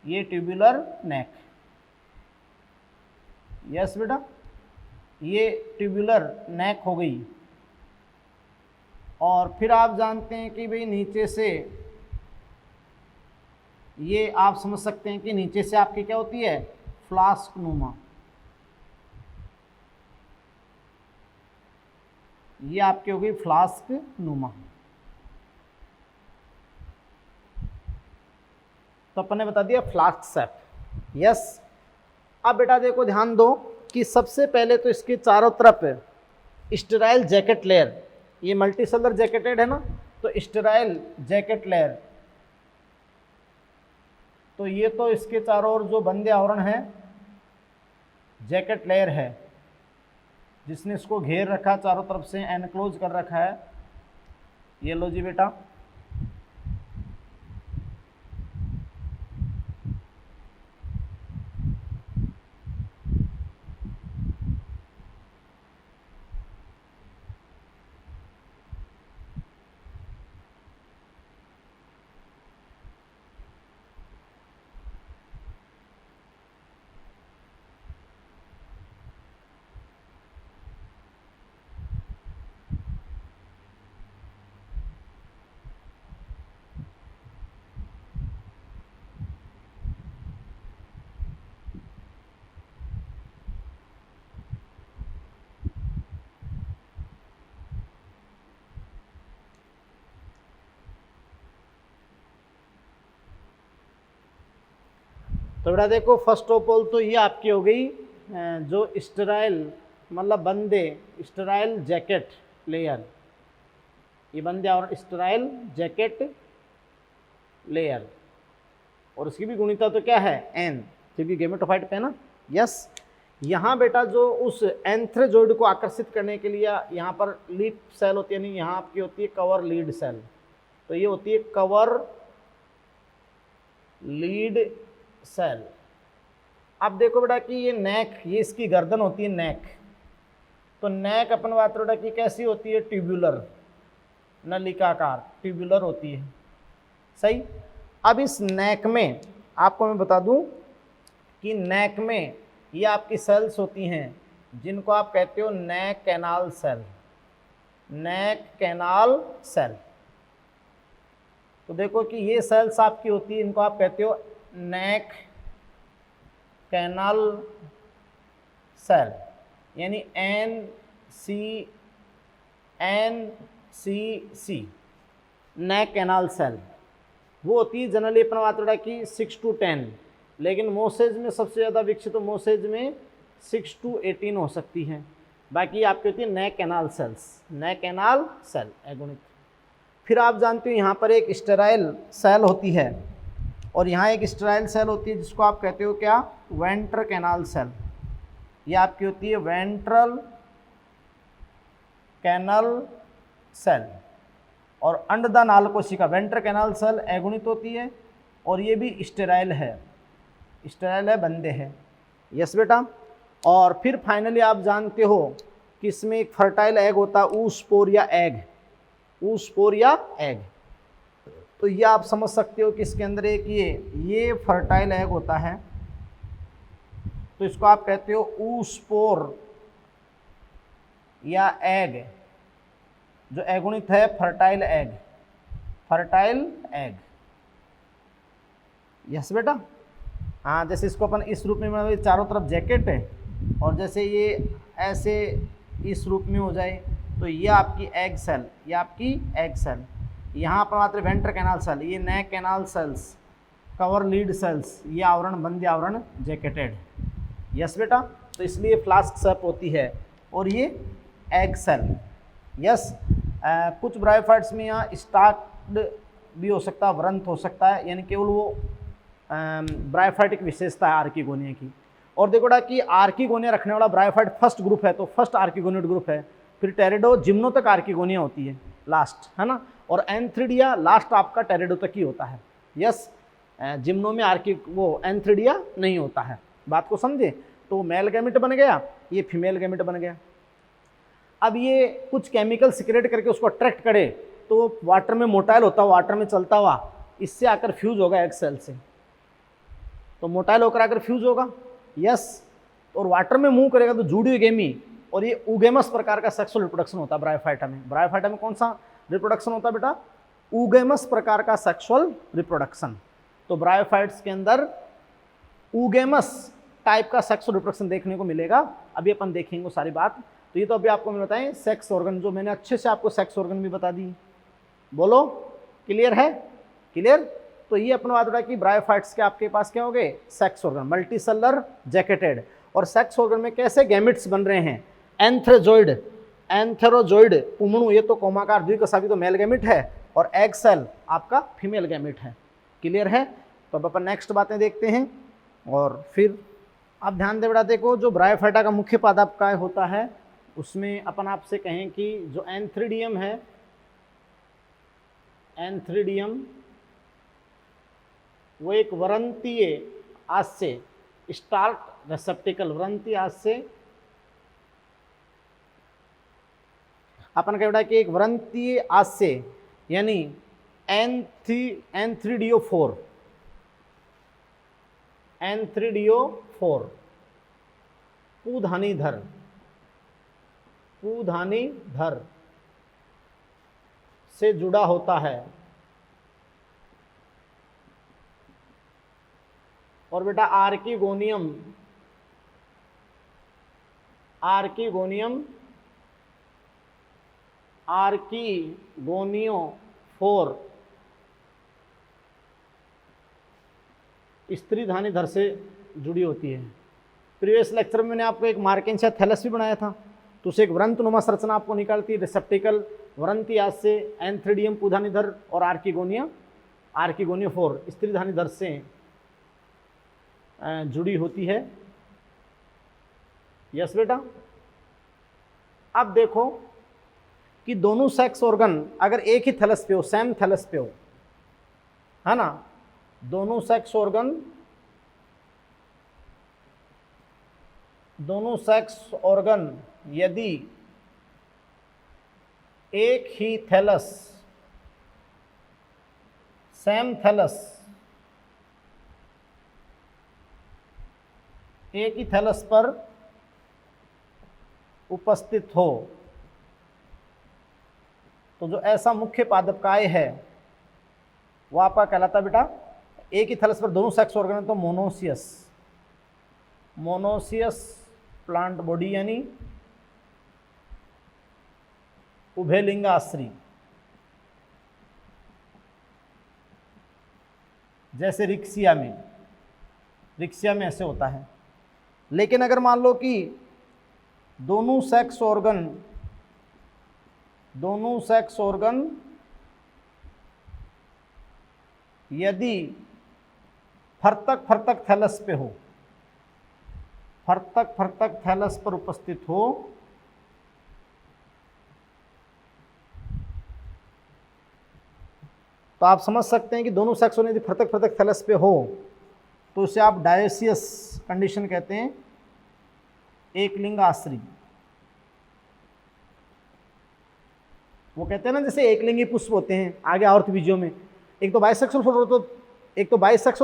ये ट्यूबुलर नेक, यस बेटा, ये ट्यूबुलर नेक हो गई। और फिर आप जानते हैं कि भाई नीचे से ये आप समझ सकते हैं कि नीचे से आपकी क्या होती है, फ्लास्क नुमा, ये आपकी हो गई फ्लास्क नुमा। तो अपन ने बता दिया फ्लास्क शेप। यस, अब बेटा देखो ध्यान दो कि सबसे पहले तो इसके चारों तरफ स्टेराइल जैकेट लेयर, ये मल्टीसेलर जैकेटेड है ना, तो स्टेराइल जैकेट लेयर, तो ये तो इसके चारों ओर जो बंदे आवरण है जैकेट लेयर है जिसने इसको घेर रखा चारों तरफ से, एनक्लोज कर रखा है। ये लो जी बेटा, तो बेटा देखो फर्स्ट ऑफ ऑल तो ये आपकी हो गई जो स्टेराइल मतलब बंदे, स्टेराइल जैकेट लेयर, ये बंदे और स्टेराइल जैकेट लेयर, और उसकी भी गुणिता तो क्या है एन, क्योंकि गेमेटोफाइट पे है ना। यस, यहाँ बेटा जो उस एंथ्रोजोइड को आकर्षित करने के लिए यहाँ पर लीड सेल होती है, यानी यहाँ आपकी होती है कवर लीड सेल, तो ये होती है कवर लीड सेल। अब देखो बेटा कि ये नेक, ये इसकी गर्दन होती है नेक, तो नेक अपन बात बेटा की कैसी होती है, ट्यूबुलर, नलिकाकार ट्यूबुलर होती है, सही। अब इस नेक में आपको मैं बता दूं कि नेक में ये आपकी सेल्स होती हैं जिनको आप कहते हो नेक कैनाल सेल, नेक कैनाल सेल। तो देखो कि ये सेल्स आपकी होती है, इनको आप कहते हो नेक कैनाल सेल, यानी NCC, नेक कैनाल सेल, वो होती है जनरली अपना वातड़ा की 6 to 10, लेकिन मोसेज में सबसे ज़्यादा विकसित, तो मोसेज में 6 to 18 हो सकती है। बाकी आपकी होती है नेक कैनाल सेल्स, नेक कैनाल सेल एगोनिक। फिर आप जानते हो यहाँ पर एक स्टेराइल सेल होती है, और यहाँ एक स्टेराइल सेल होती है जिसको आप कहते हो क्या, वेंट्रल कैनाल सेल। ये आपकी होती है वेंट्रल कैनाल सेल, और अंडर द नाल कोशिका वेंट्रल कैनाल सेल एगोनित होती है, और ये भी स्टेराइल है, स्टेराइल है, बंदे है। यस बेटा। और फिर फाइनली आप जानते हो कि इसमें एक फर्टाइल एग होता है, ऊस्पोर या एग, ऊस्पोर या एग। तो ये आप समझ सकते हो कि इसके अंदर एक ये फर्टाइल एग होता है, तो इसको आप कहते हो ऊस्पोर या एग, जो एगुणित है fertile egg, fertile egg. Yes बेटा। हाँ, जैसे इसको अपन इस रूप में चारों तरफ जैकेट है, और जैसे ये ऐसे इस रूप में हो जाए, तो ये आपकी एग सेल, ये आपकी एग सेल। यहाँ पर मात्र वेंट्रल कैनाल सेल, ये neck canal cells, cover lid cells, ये आवरण बंद आवरण जैकेटेड। यस बेटा। तो इसलिए फ्लास्क शेप होती है, और ये एग सेल। यस। कुछ ब्रायोफाइट्स में यहाँ स्टार्क्ड भी हो सकता है, व्रंत हो सकता है, यानी केवल वो ब्रायोफाइटिक विशेषता है आर्किगोनिया की। और देखो कि आर्किगोनिया रखने वाला ब्रायोफाइट फर्स्ट ग्रुप है, तो फर्स्ट आर्किगोनियड ग्रुप है, फिर टेरिडो जिम्नो तक आर्किगोनिया होती है लास्ट, है ना, और एंथ्रिडिया लास्ट आपका टेरिडो तक ही होता है। यस। जिम्नो में एंथ्रिडिया नहीं होता है। बात को समझे। तो मेल गैमेट बन गया, ये फीमेल गैमेट बन गया। अब ये कुछ केमिकल सिक्रेट करके उसको अट्रैक्ट करे, तो वाटर में मोटाइल होता हुआ, वाटर में चलता हुआ, इससे आकर फ्यूज होगा एग सेल से, तो मोटाइल होकर आकर फ्यूज होगा। यस। और वाटर में मूव करेगा तो जूडियोगेमी, और ये उगेमस प्रकार का सेक्सुअल रिप्रोडक्शन होता है ब्रायोफाइटा में। ब्रायोफाइटा में कौन सा रिप्रोडक्शन होता है बेटा, उगेमस प्रकार का सेक्सुअल रिप्रोडक्शन। तो ब्रायोफाइट्स के अंदर उगेमस टाइप का सेक्सुअल रिप्रोडक्शन देखने को मिलेगा। अभी अपन देखेंगे सारी बात। तो ये तो अभी आपको मैंने बताएं सेक्स ऑर्गन, जो मैंने अच्छे से आपको सेक्स ऑर्गन भी बता दी। बोलो, क्लियर है? क्लियर। तो ये अपना बात होता है कि ब्रायोफाइट्स के आपके पास क्या हो गए, सेक्स ऑर्गन, मल्टीसेलर जैकेटेड। और सेक्स ऑर्गन में कैसे गैमेट्स बन रहे हैं, एंथ्रोजोइड, एंथेरोजोइड पुमणु, ये तो कोमाकार द्विकशावी तो मेल गैमेट है, और एग सेल आपका फीमेल गैमेट है। क्लियर है? तो अब अपन नेक्स्ट बातें देखते हैं। और फिर आप ध्यान दे बेटा, देखो जो ब्रायोफाइटा का मुख्य पादप काय होता है, उसमें अपन आपसे कहें कि जो एंथ्रिडियम है, एंथ्रिडियम वो एक वरंतीय आस्य, स्टार्ट रेसेप्टिकल, वरंतीय आस्य, अपन कह बेटा कि एक वरंतीय आस्य, यानी एंथ्रिडियोफोर, एंथ्रिडियोफोर, पूधानीधर, पूधानीधर से जुड़ा होता है। और बेटा आर्किगोनियम, आर्किगोनियम, आर्किगोनियोफोर स्त्रीधानीधर से जुड़ी होती है। प्रीवियस लेक्चर में मैंने आपको एक मार्केंशिया थैलस भी बनाया था, तो उसे एक वृंतनुमा संरचना आपको निकालती है, रिसेप्टिकल, वरंतियास से, एंथ्रिडियम पूधानीधर और आर्किगोनिया, आर्किगोनियोफोर स्त्रीधानीधर से जुड़ी होती है। यस बेटा। अब देखो कि दोनों सेक्स ऑर्गन अगर एक ही थैलस पे हो, सेम थैलस पे हो, है ना, दोनों सेक्स ऑर्गन, दोनों सेक्स ऑर्गन यदि एक ही थैलस, सेम थैलस, एक ही थैलस पर उपस्थित हो, तो जो ऐसा मुख्य पादप काय है वो आपका कहलाता बेटा, एक ही थैलस पर दोनों सेक्स ऑर्गन है तो मोनोसियस, मोनोसियस प्लांट बॉडी यानी उभयलिंगाश्री, जैसे रिक्सिया में ऐसे होता है। लेकिन अगर मान लो कि दोनों सेक्स ऑर्गन यदि फर्तक थैलस पे हो, फर्तक थैलस पर उपस्थित हो, तो आप समझ सकते हैं कि दोनों सेक्स यदि फर्तक थैलस पे हो तो उसे आप डायोसियस कंडीशन कहते हैं, एक लिंग आश्री। वो कहते हैं ना जैसे एक लिंगी पुष्प होते हैं आगे आवर्त बीजों में, एक तो बाइसेक्सुअल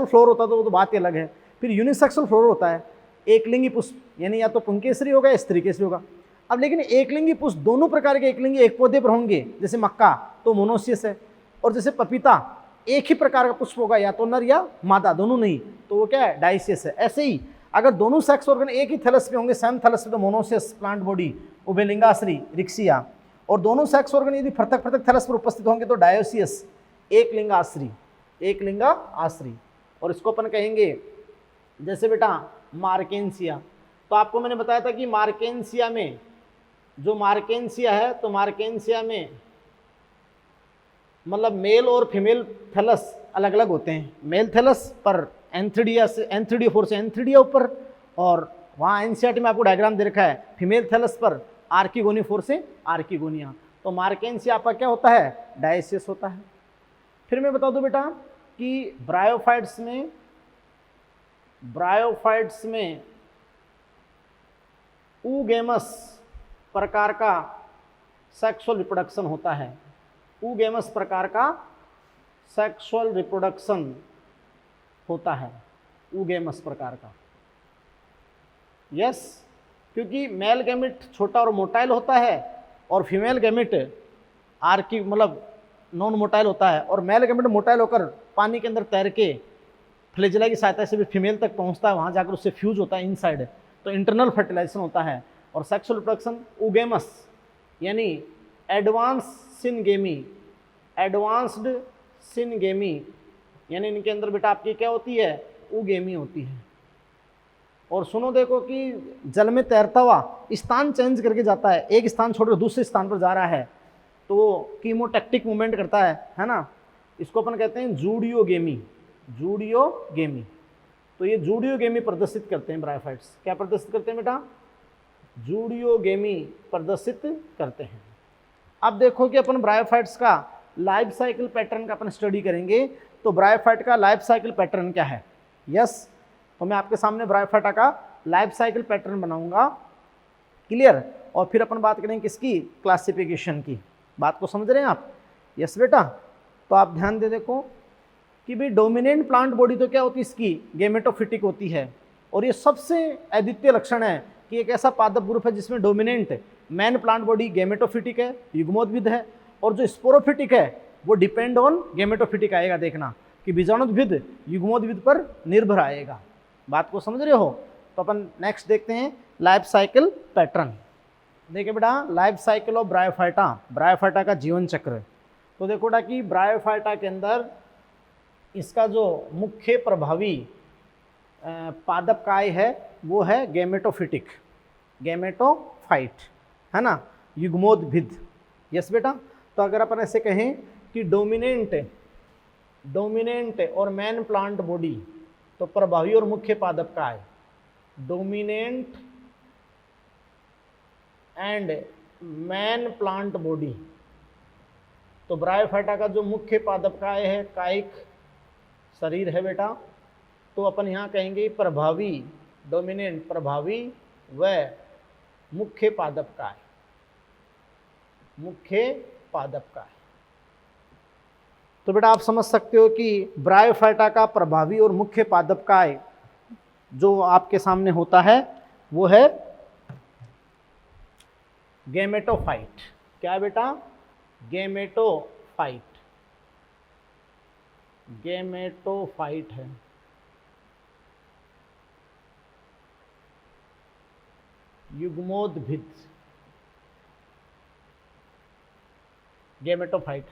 फ्लोर होता तो वो तो बात ही अलग है। फिर यूनिसेक्सुअल फ्लोर होता है, एक लिंगी पुष्प यानी या तो पुंकेसरी होगा या स्त्रीकेसरी होगा। अब लेकिन एक लिंगी पुष्प दोनों प्रकार के एक लिंगी एक पौधे पर होंगे, जैसे मक्का तो मोनोसियस है, और जैसे पपीता एक ही प्रकार का पुष्प होगा, या तो नर या मादा, दोनों नहीं, तो वो क्या है, डाइसियस है। ऐसे ही अगर दोनों सेक्स ऑर्गन एक ही थैलस पे होंगे, सेम थैलस पे, तो मोनोसियस प्लांट बॉडी उभयलिंगाश्री रिक्सिया, और दोनों सेक्स ऑर्गन यदि फर्तक थैलस पर उपस्थित होंगे तो डायोसियस एक लिंगा आश्री। और इसको अपन कहेंगे जैसे बेटा मार्केंसिया। तो आपको मैंने बताया था कि मार्केंसिया में जो मार्केंसिया है, तो मार्केंसिया में मतलब मेल और फीमेल थैलस अलग अलग होते हैं। मेल थैलस पर एंथ्रीडिया से एंथ्रीडिया ऊपर, और वहाँ एनसीईआरटी में आपको डायग्राम दे रखा है, फीमेल थैलस पर आर्किगोनी फोर से आर्किगोनिया। तो मार्केंसिया आपका क्या होता है, डायोसियस होता है। फिर मैं बता दूं बेटा कि ब्रायोफाइट्स में ऊगेमस प्रकार का सेक्सुअल रिप्रोडक्शन होता है, ऊगेमस प्रकार का सेक्सुअल रिप्रोडक्शन होता है, ऊगेमस प्रकार का। यस, क्योंकि मेल गैमेट छोटा और मोटाइल होता है और फीमेल गैमेट आर्की मतलब नॉन मोटाइल होता है, और मेल गैमेट मोटाइल होकर पानी के अंदर तैर के फ्लेजिला की सहायता से भी फीमेल तक पहुंचता है, वहां जाकर उससे फ्यूज होता है इनसाइड, तो इंटरनल फर्टिलाइजेशन होता है। और सेक्सुअल रिप्रोडक्शन ऊगेमस यानी एडवांस्ड सिनगेमी यानी इनके अंदर बेटा आपकी क्या होती है, ऊगेमी होती है। और सुनो देखो कि जल में तैरता हुआ स्थान चेंज करके जाता है, एक स्थान छोड़कर दूसरे स्थान पर जा रहा है, तो वो कीमोटैक्टिक मूवमेंट करता है ना, इसको अपन कहते हैं जूडियोगेमी। तो ये जूडियोगेमी प्रदर्शित करते हैं ब्रायोफाइट्स। क्या प्रदर्शित करते हैं बेटा, जूडियोगेमी प्रदर्शित करते हैं। अब देखो कि अपन ब्रायोफाइट्स का लाइफ साइकिल पैटर्न का अपन स्टडी करेंगे, तो ब्रायोफाइट का लाइफ साइकिल पैटर्न क्या है। यस, तो मैं आपके सामने ब्रायोफाइटा का लाइफ साइकिल पैटर्न बनाऊंगा, क्लियर। और फिर अपन बात करेंगे किसकी, क्लासिफिकेशन की। बात को समझ रहे हैं आप। यस बेटा, तो आप ध्यान दे देखो कि भाई डोमिनेंट प्लांट बॉडी तो क्या होती है इसकी, गेमेटोफिटिक होती है। और ये सबसे अद्वितीय लक्षण है कि एक ऐसा पादप ग्रुप है जिसमें dominant man plant body gametophytic है, युग्मोद्भिद है, और जो स्पोरोफिटिक है वो डिपेंड ऑन गेमेटोफिटिक आएगा। देखना कि बीजाणुद्भिद युग्मोद्भिद पर निर्भर आएगा। बात को समझ रहे हो। तो अपन नेक्स्ट देखते हैं लाइफ साइकिल पैटर्न। देखिए बेटा, लाइफ साइकिल ऑफ ब्रायोफाइटा का जीवन चक्र। तो देखो बेटा कि ब्रायोफाइटा के अंदर इसका जो मुख्य प्रभावी पादप काय है वो है गेमेटोफाइट, है ना, युग्मोद्भिद। यस बेटा, तो अगर अपन ऐसे कहें कि डोमिनेंट और मैन प्लांट बॉडी, तो प्रभावी और मुख्य पादप काय, dominant and man plant body. तो ब्रायोफाइटा का जो मुख्य पादप काय है, कायिक शरीर है बेटा, तो अपन यहाँ कहेंगे प्रभावी, डोमिनेंट प्रभावी व मुख्य पादप काय, तो बेटा आप समझ सकते हो कि ब्रायोफाइटा का प्रभावी और मुख्य पादप काय जो आपके सामने होता है वो है गेमेटोफाइट। क्या है बेटा, गेमेटोफाइट है। युग्मोद्भिद गैमेटोफाइट,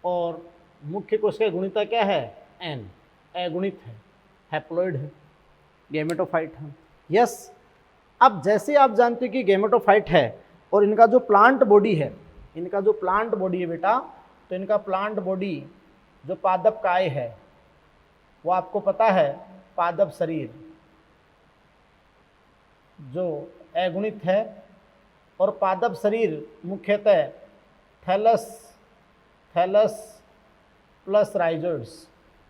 और मुख्य कोशिका गुणिता क्या है, एन, अगुणित है, हैप्लॉइड है, गैमेटोफाइट है। यस, अब जैसे आप जानते हो कि गैमेटोफाइट है और इनका जो प्लांट बॉडी है, इनका जो प्लांट बॉडी है बेटा, तो इनका प्लांट बॉडी जो पादप काय है वो आपको पता है पादप शरीर जो अगुणित है, और पादप शरीर मुख्यतः थैलस प्लस राइजोइड्स,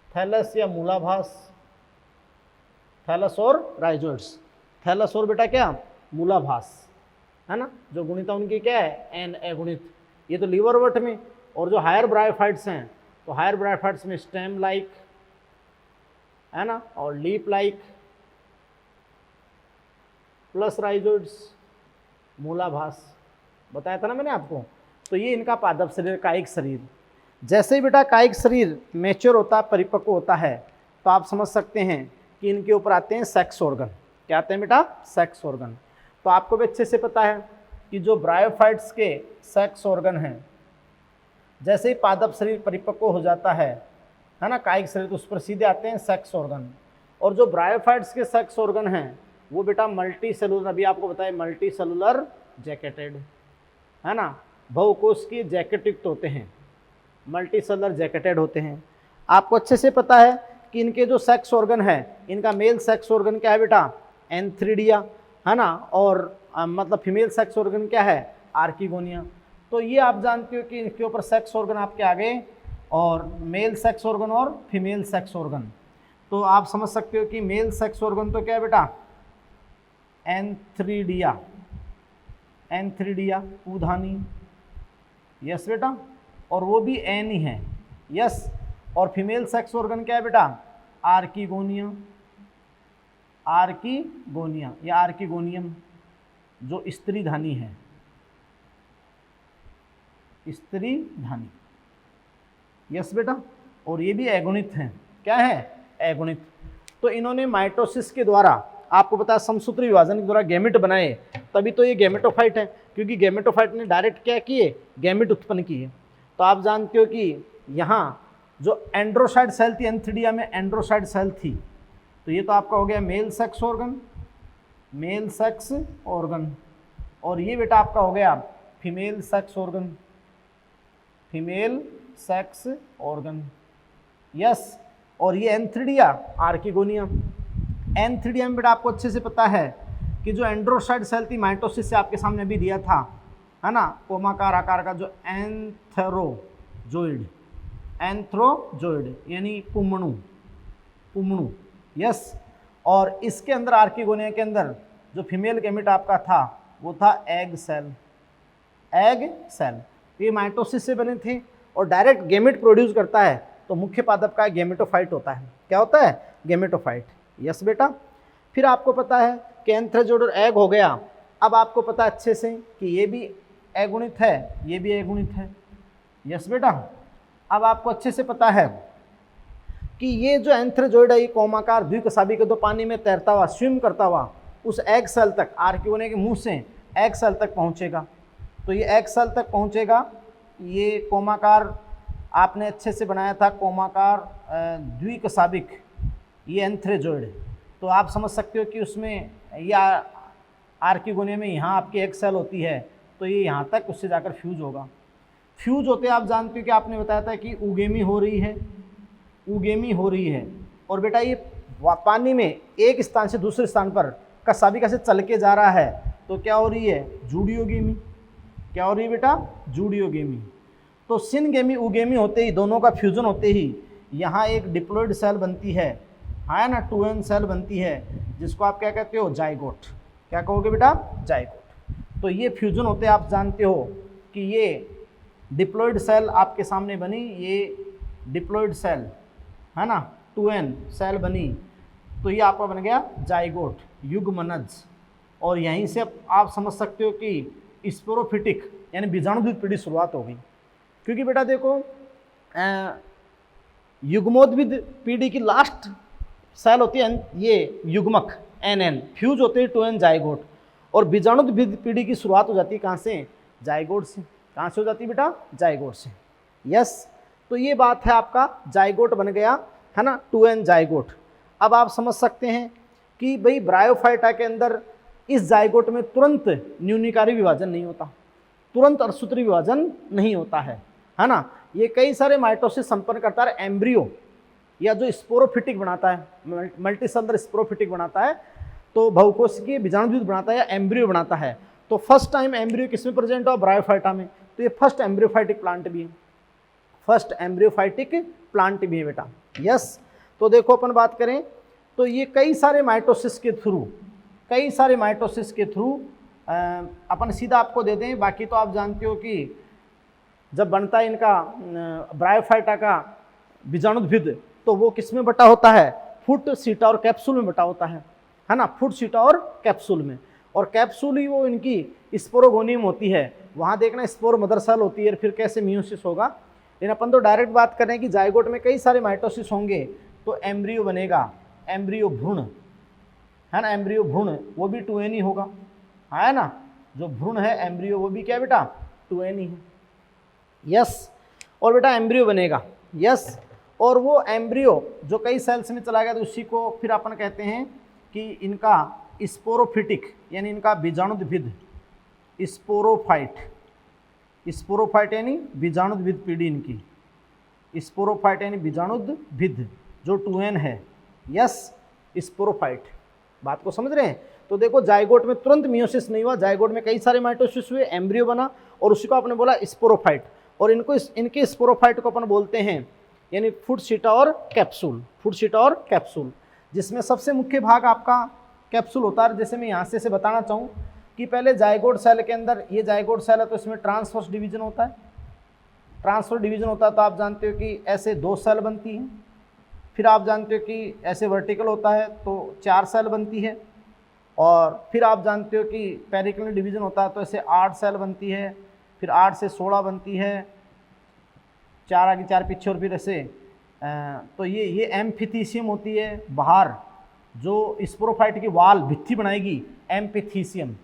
थैलस या मूलाभास, थैलस और राइजोइड्स, थैलस और बेटा क्या, मूलाभास, है ना, जो गुणिता उनकी क्या है, एन, अगुणित। ये तो लीवरवर्ट में, और जो हायर ब्रायोफाइट्स हैं तो हायर ब्रायोफाइट्स में स्टेम लाइक, है ना, और लीप लाइक प्लस राइजोइड्स, मूलाभास, बताया था ना मैंने आपको। तो ये इनका पादप शरीर, कायिक शरीर। जैसे ही बेटा कायिक शरीर मैच्योर होता है, परिपक्व होता है, तो आप समझ सकते हैं कि इनके ऊपर आते हैं सेक्स ऑर्गन। क्या आते हैं बेटा, सेक्स ऑर्गन। तो आपको भी अच्छे से पता है कि जो ब्रायोफाइट्स के सेक्स ऑर्गन हैं, जैसे ही पादप शरीर परिपक्व हो जाता है ना, कायिक शरीर, तो उस पर सीधे आते हैं सेक्स ऑर्गन। और जो ब्रायोफाइट्स के सेक्स ऑर्गन हैं वो बेटा मल्टी सेलुलर, अभी आपको बताया मल्टी सेलुलर जैकेटेड, है ना, बहुकोश की जैकेट युक्त होते हैं, मल्टी सेलुलर जैकेटेड होते हैं। आपको अच्छे से पता है कि इनके जो सेक्स ऑर्गन है, इनका मेल सेक्स ऑर्गन क्या है बेटा, एंथ्रीडिया, है ना, और मतलब फीमेल सेक्स ऑर्गन क्या है, आर्किगोनिया। तो ये आप जानते हो कि इनके ऊपर सेक्स ऑर्गन आपके आ गए, और मेल सेक्स ऑर्गन और फीमेल सेक्स ऑर्गन। तो आप समझ सकते हो कि मेल सेक्स ऑर्गन तो क्या है बेटा, एंथ्रीडिया, एंथ्रीडिया ऊधानी, यस बेटा, और वो भी एन ही है, यस। और फीमेल सेक्स ऑर्गन क्या है बेटा, आर्किगोनिया, आर्किगोनिया या आर्किगोनियम, जो स्त्री धानी है, स्त्री धानी, यस बेटा। और ये भी अगुणित हैं, क्या है, अगुणित। तो इन्होंने माइटोसिस के द्वारा, आपको पता है समसूत्री विभाजन के द्वारा गैमेट बनाए, तभी तो ये गैमेटोफाइट है, क्योंकि गैमेटोफाइट ने डायरेक्ट क्या किए, गैमेट उत्पन्न किए। तो आप जानते हो कि यहाँ जो एंड्रोसाइड सेल थी, एंथ्रीडिया में एंड्रोसाइड सेल थी, तो ये तो आपका हो गया male sex organ, male sex organ. और ये बेटा आपका हो गया female sex organ, female sex organ, yes. और ये एंथ्रीडिया, आर्किगोनिया। एंथ्रीडिया में बेटा आपको अच्छे से पता है कि जो एंड्रोसाइड सेल थी, माइटोसिस से आपके सामने अभी दिया था, है ना, कोमाकार आकार का जो एंथ्रोजोइड, एंथ्रोजोइड यानी पुमणु, पुमणु, यस। और इसके अंदर आर्किगोनिया के अंदर जो फीमेल गैमेट आपका था वो था एग सेल, एग सेल। ये माइटोसिस से बने थे और डायरेक्ट गैमेट प्रोड्यूस करता है, तो मुख्य पादप का गैमेटोफाइट होता है। क्या होता है, गैमेटोफाइट, यस बेटा। फिर आपको पता है कि एंथ्रोजोइड और एग हो गया। अब आपको पता है अच्छे से कि ये भी अगुणित है, ये भी अगुणित है, यस बेटा। अब आपको अच्छे से पता है कि ये जो एंथ्रोजोइड है, ये कोमाकार द्विकशाबी के, दो पानी में तैरता हुआ, स्विम करता हुआ उस एग सेल तक, आर्किगोनिया के मुंह से एग सेल तक पहुंचेगा। तो ये एग सेल तक पहुंचेगा, ये कोमाकार आपने अच्छे से बनाया था, कोमाकार द्विकशाबिक, ये एंथ्रोजोइड। तो आप समझ सकते हो कि उसमें या आर्किगोनिया में यहाँ आपकी एक सेल होती है, तो ये यहाँ तक उससे जाकर फ्यूज होगा। फ्यूज होते आप जानते हो कि आपने बताया था कि उगेमी हो रही है, उगेमी हो रही है। और बेटा ये पानी में एक स्थान से दूसरे स्थान पर कशाबिका से चल के जा रहा है, तो क्या हो रही है, जूडियोगेमी। क्या हो रही है बेटा, जूडियोगेमी। तो सिनगेमी उगेमी होते ही, दोनों का फ्यूजन होते ही यहाँ एक डिप्लॉइड सेल बनती है ना, 2n सेल बनती है, जिसको आप क्या कहते हो, जाइगोट। क्या कहोगे बेटा, जाइगोट। तो ये फ्यूजन होते हैं, आप जानते हो कि ये डिप्लॉइड सेल आपके सामने बनी, ये डिप्लॉइड सेल है ना, 2n सेल बनी, तो ये आपका बन गया जाइगोट, युग्मनज। और यहीं से आप समझ सकते हो कि स्पोरोफिटिक यानी बीजाणुद्वित पीढ़ी शुरुआत हो गई। क्योंकि बेटा देखो, युग्मोद्भिद पीढ़ी की लास्ट सेल होती है ये युग्मक, NN, फ्यूज होते हैं 2n जाइगोट। और बीजाणुद्भिद पीढ़ी की शुरुआत हो जाती है कहाँ से? जाइगोट से। कहाँ से हो जाती है बेटा? जाइगोट से। यस, तो ये बात है, आपका जाइगोट बन गया है ना, 2n जाइगोट। अब आप समझ सकते हैं कि भाई ब्रायोफाइटा के अंदर इस जाइगोट में तुरंत न्यूनीकारी विभाजन नहीं होता, तुरंत अर्धसूत्री विभाजन नहीं होता है ना। ये कई सारे माइटोसिस संपन्न करता है एम्ब्रियो, या जो स्पोरोफिटिक बनाता है, मल्टीसेलुलर स्पोरोफिटिक बनाता है, तो बहुकोशिकीय बीजाणुद्भिद बनाता है या एम्ब्रियो बनाता है। तो फर्स्ट टाइम एम्ब्रियो किसमें प्रेजेंट हुआ? ब्रायोफाइटा में। तो ये फर्स्ट एम्ब्रियोफाइटिक प्लांट भी है, फर्स्ट एम्ब्रियोफाइटिक प्लांट भी है बेटा। यस, तो देखो अपन बात करें तो ये कई सारे माइटोसिस के थ्रू अपन सीधा आपको दे दें। बाकी तो आप जानते हो कि जब बनता है इनका ब्रायोफाइटा का बीजाणुद्भिद, तो वो किस में बटा होता है? फुट, सीटा और कैप्सूल में बटा होता है ना, फुट, सीटा और कैप्सूल में। और कैप्सूल ही वो इनकी स्पोरोगोनियम होती है, वहाँ देखना स्पोर मदर सेल होती है, फिर कैसे मियोसिस होगा। लेकिन अपन तो डायरेक्ट बात कर रहे हैं कि जाइगोट में कई सारे माइटोसिस होंगे, तो एम्ब्रियो बनेगा, एम्ब्रियो भ्रूण है ना, एम्ब्रियो भ्रूण वो भी 2n ही होगा, है ना। जो भ्रूण है एम्ब्रियो वो भी क्या बेटा? 2n ही है। यस, और बेटा एम्ब्रियो बनेगा। यस, और वो एम्ब्रियो जो कई सेल्स में चला गया, तो उसी को फिर अपन कहते हैं कि इनका स्पोरोफिटिक, यानी इनका बीजाणुद्भिद, स्पोरोफाइट यानी बीजाणुद्भिद पीढ़ी इनकी, स्पोरोफाइट यानी बीजाणुद्भिद जो 2n है। यस, स्पोरोफाइट, बात को समझ रहे हैं। तो देखो जाइगोट में तुरंत मियोसिस नहीं हुआ, जाइगोट में कई सारे माइटोसिस हुए, एम्ब्रियो बना, और उसी को आपने बोला स्पोरोफाइट। और इनके स्पोरोफाइट को अपन बोलते हैं यानी फुट, सीटा और कैप्सूल, फुट, सीटा और कैप्सूल, जिसमें सबसे मुख्य भाग आपका कैप्सूल होता है। जैसे मैं यहाँ से बताना चाहूँ कि पहले जाइगोट सेल के अंदर, ये जाइगोट सेल है तो इसमें ट्रांसवर्स डिवीजन होता है, ट्रांसवर्स डिवीजन होता है, तो आप जानते हो कि ऐसे 2 सेल बनती हैं। फिर आप जानते हो कि ऐसे वर्टिकल होता है तो 4 सेल बनती है। और फिर आप जानते हो कि पेरिक्लिनल डिवीजन होता है तो ऐसे 8 सेल बनती है, फिर 8 से 16 बनती है, 4 आगे 4 पीछे, और फिर ऐसे तो ये एम्फिथीसियम होती है। बाहर जो स्पोरोफाइट की वाल भित्ति बनाएगी एम्फिथीसियम,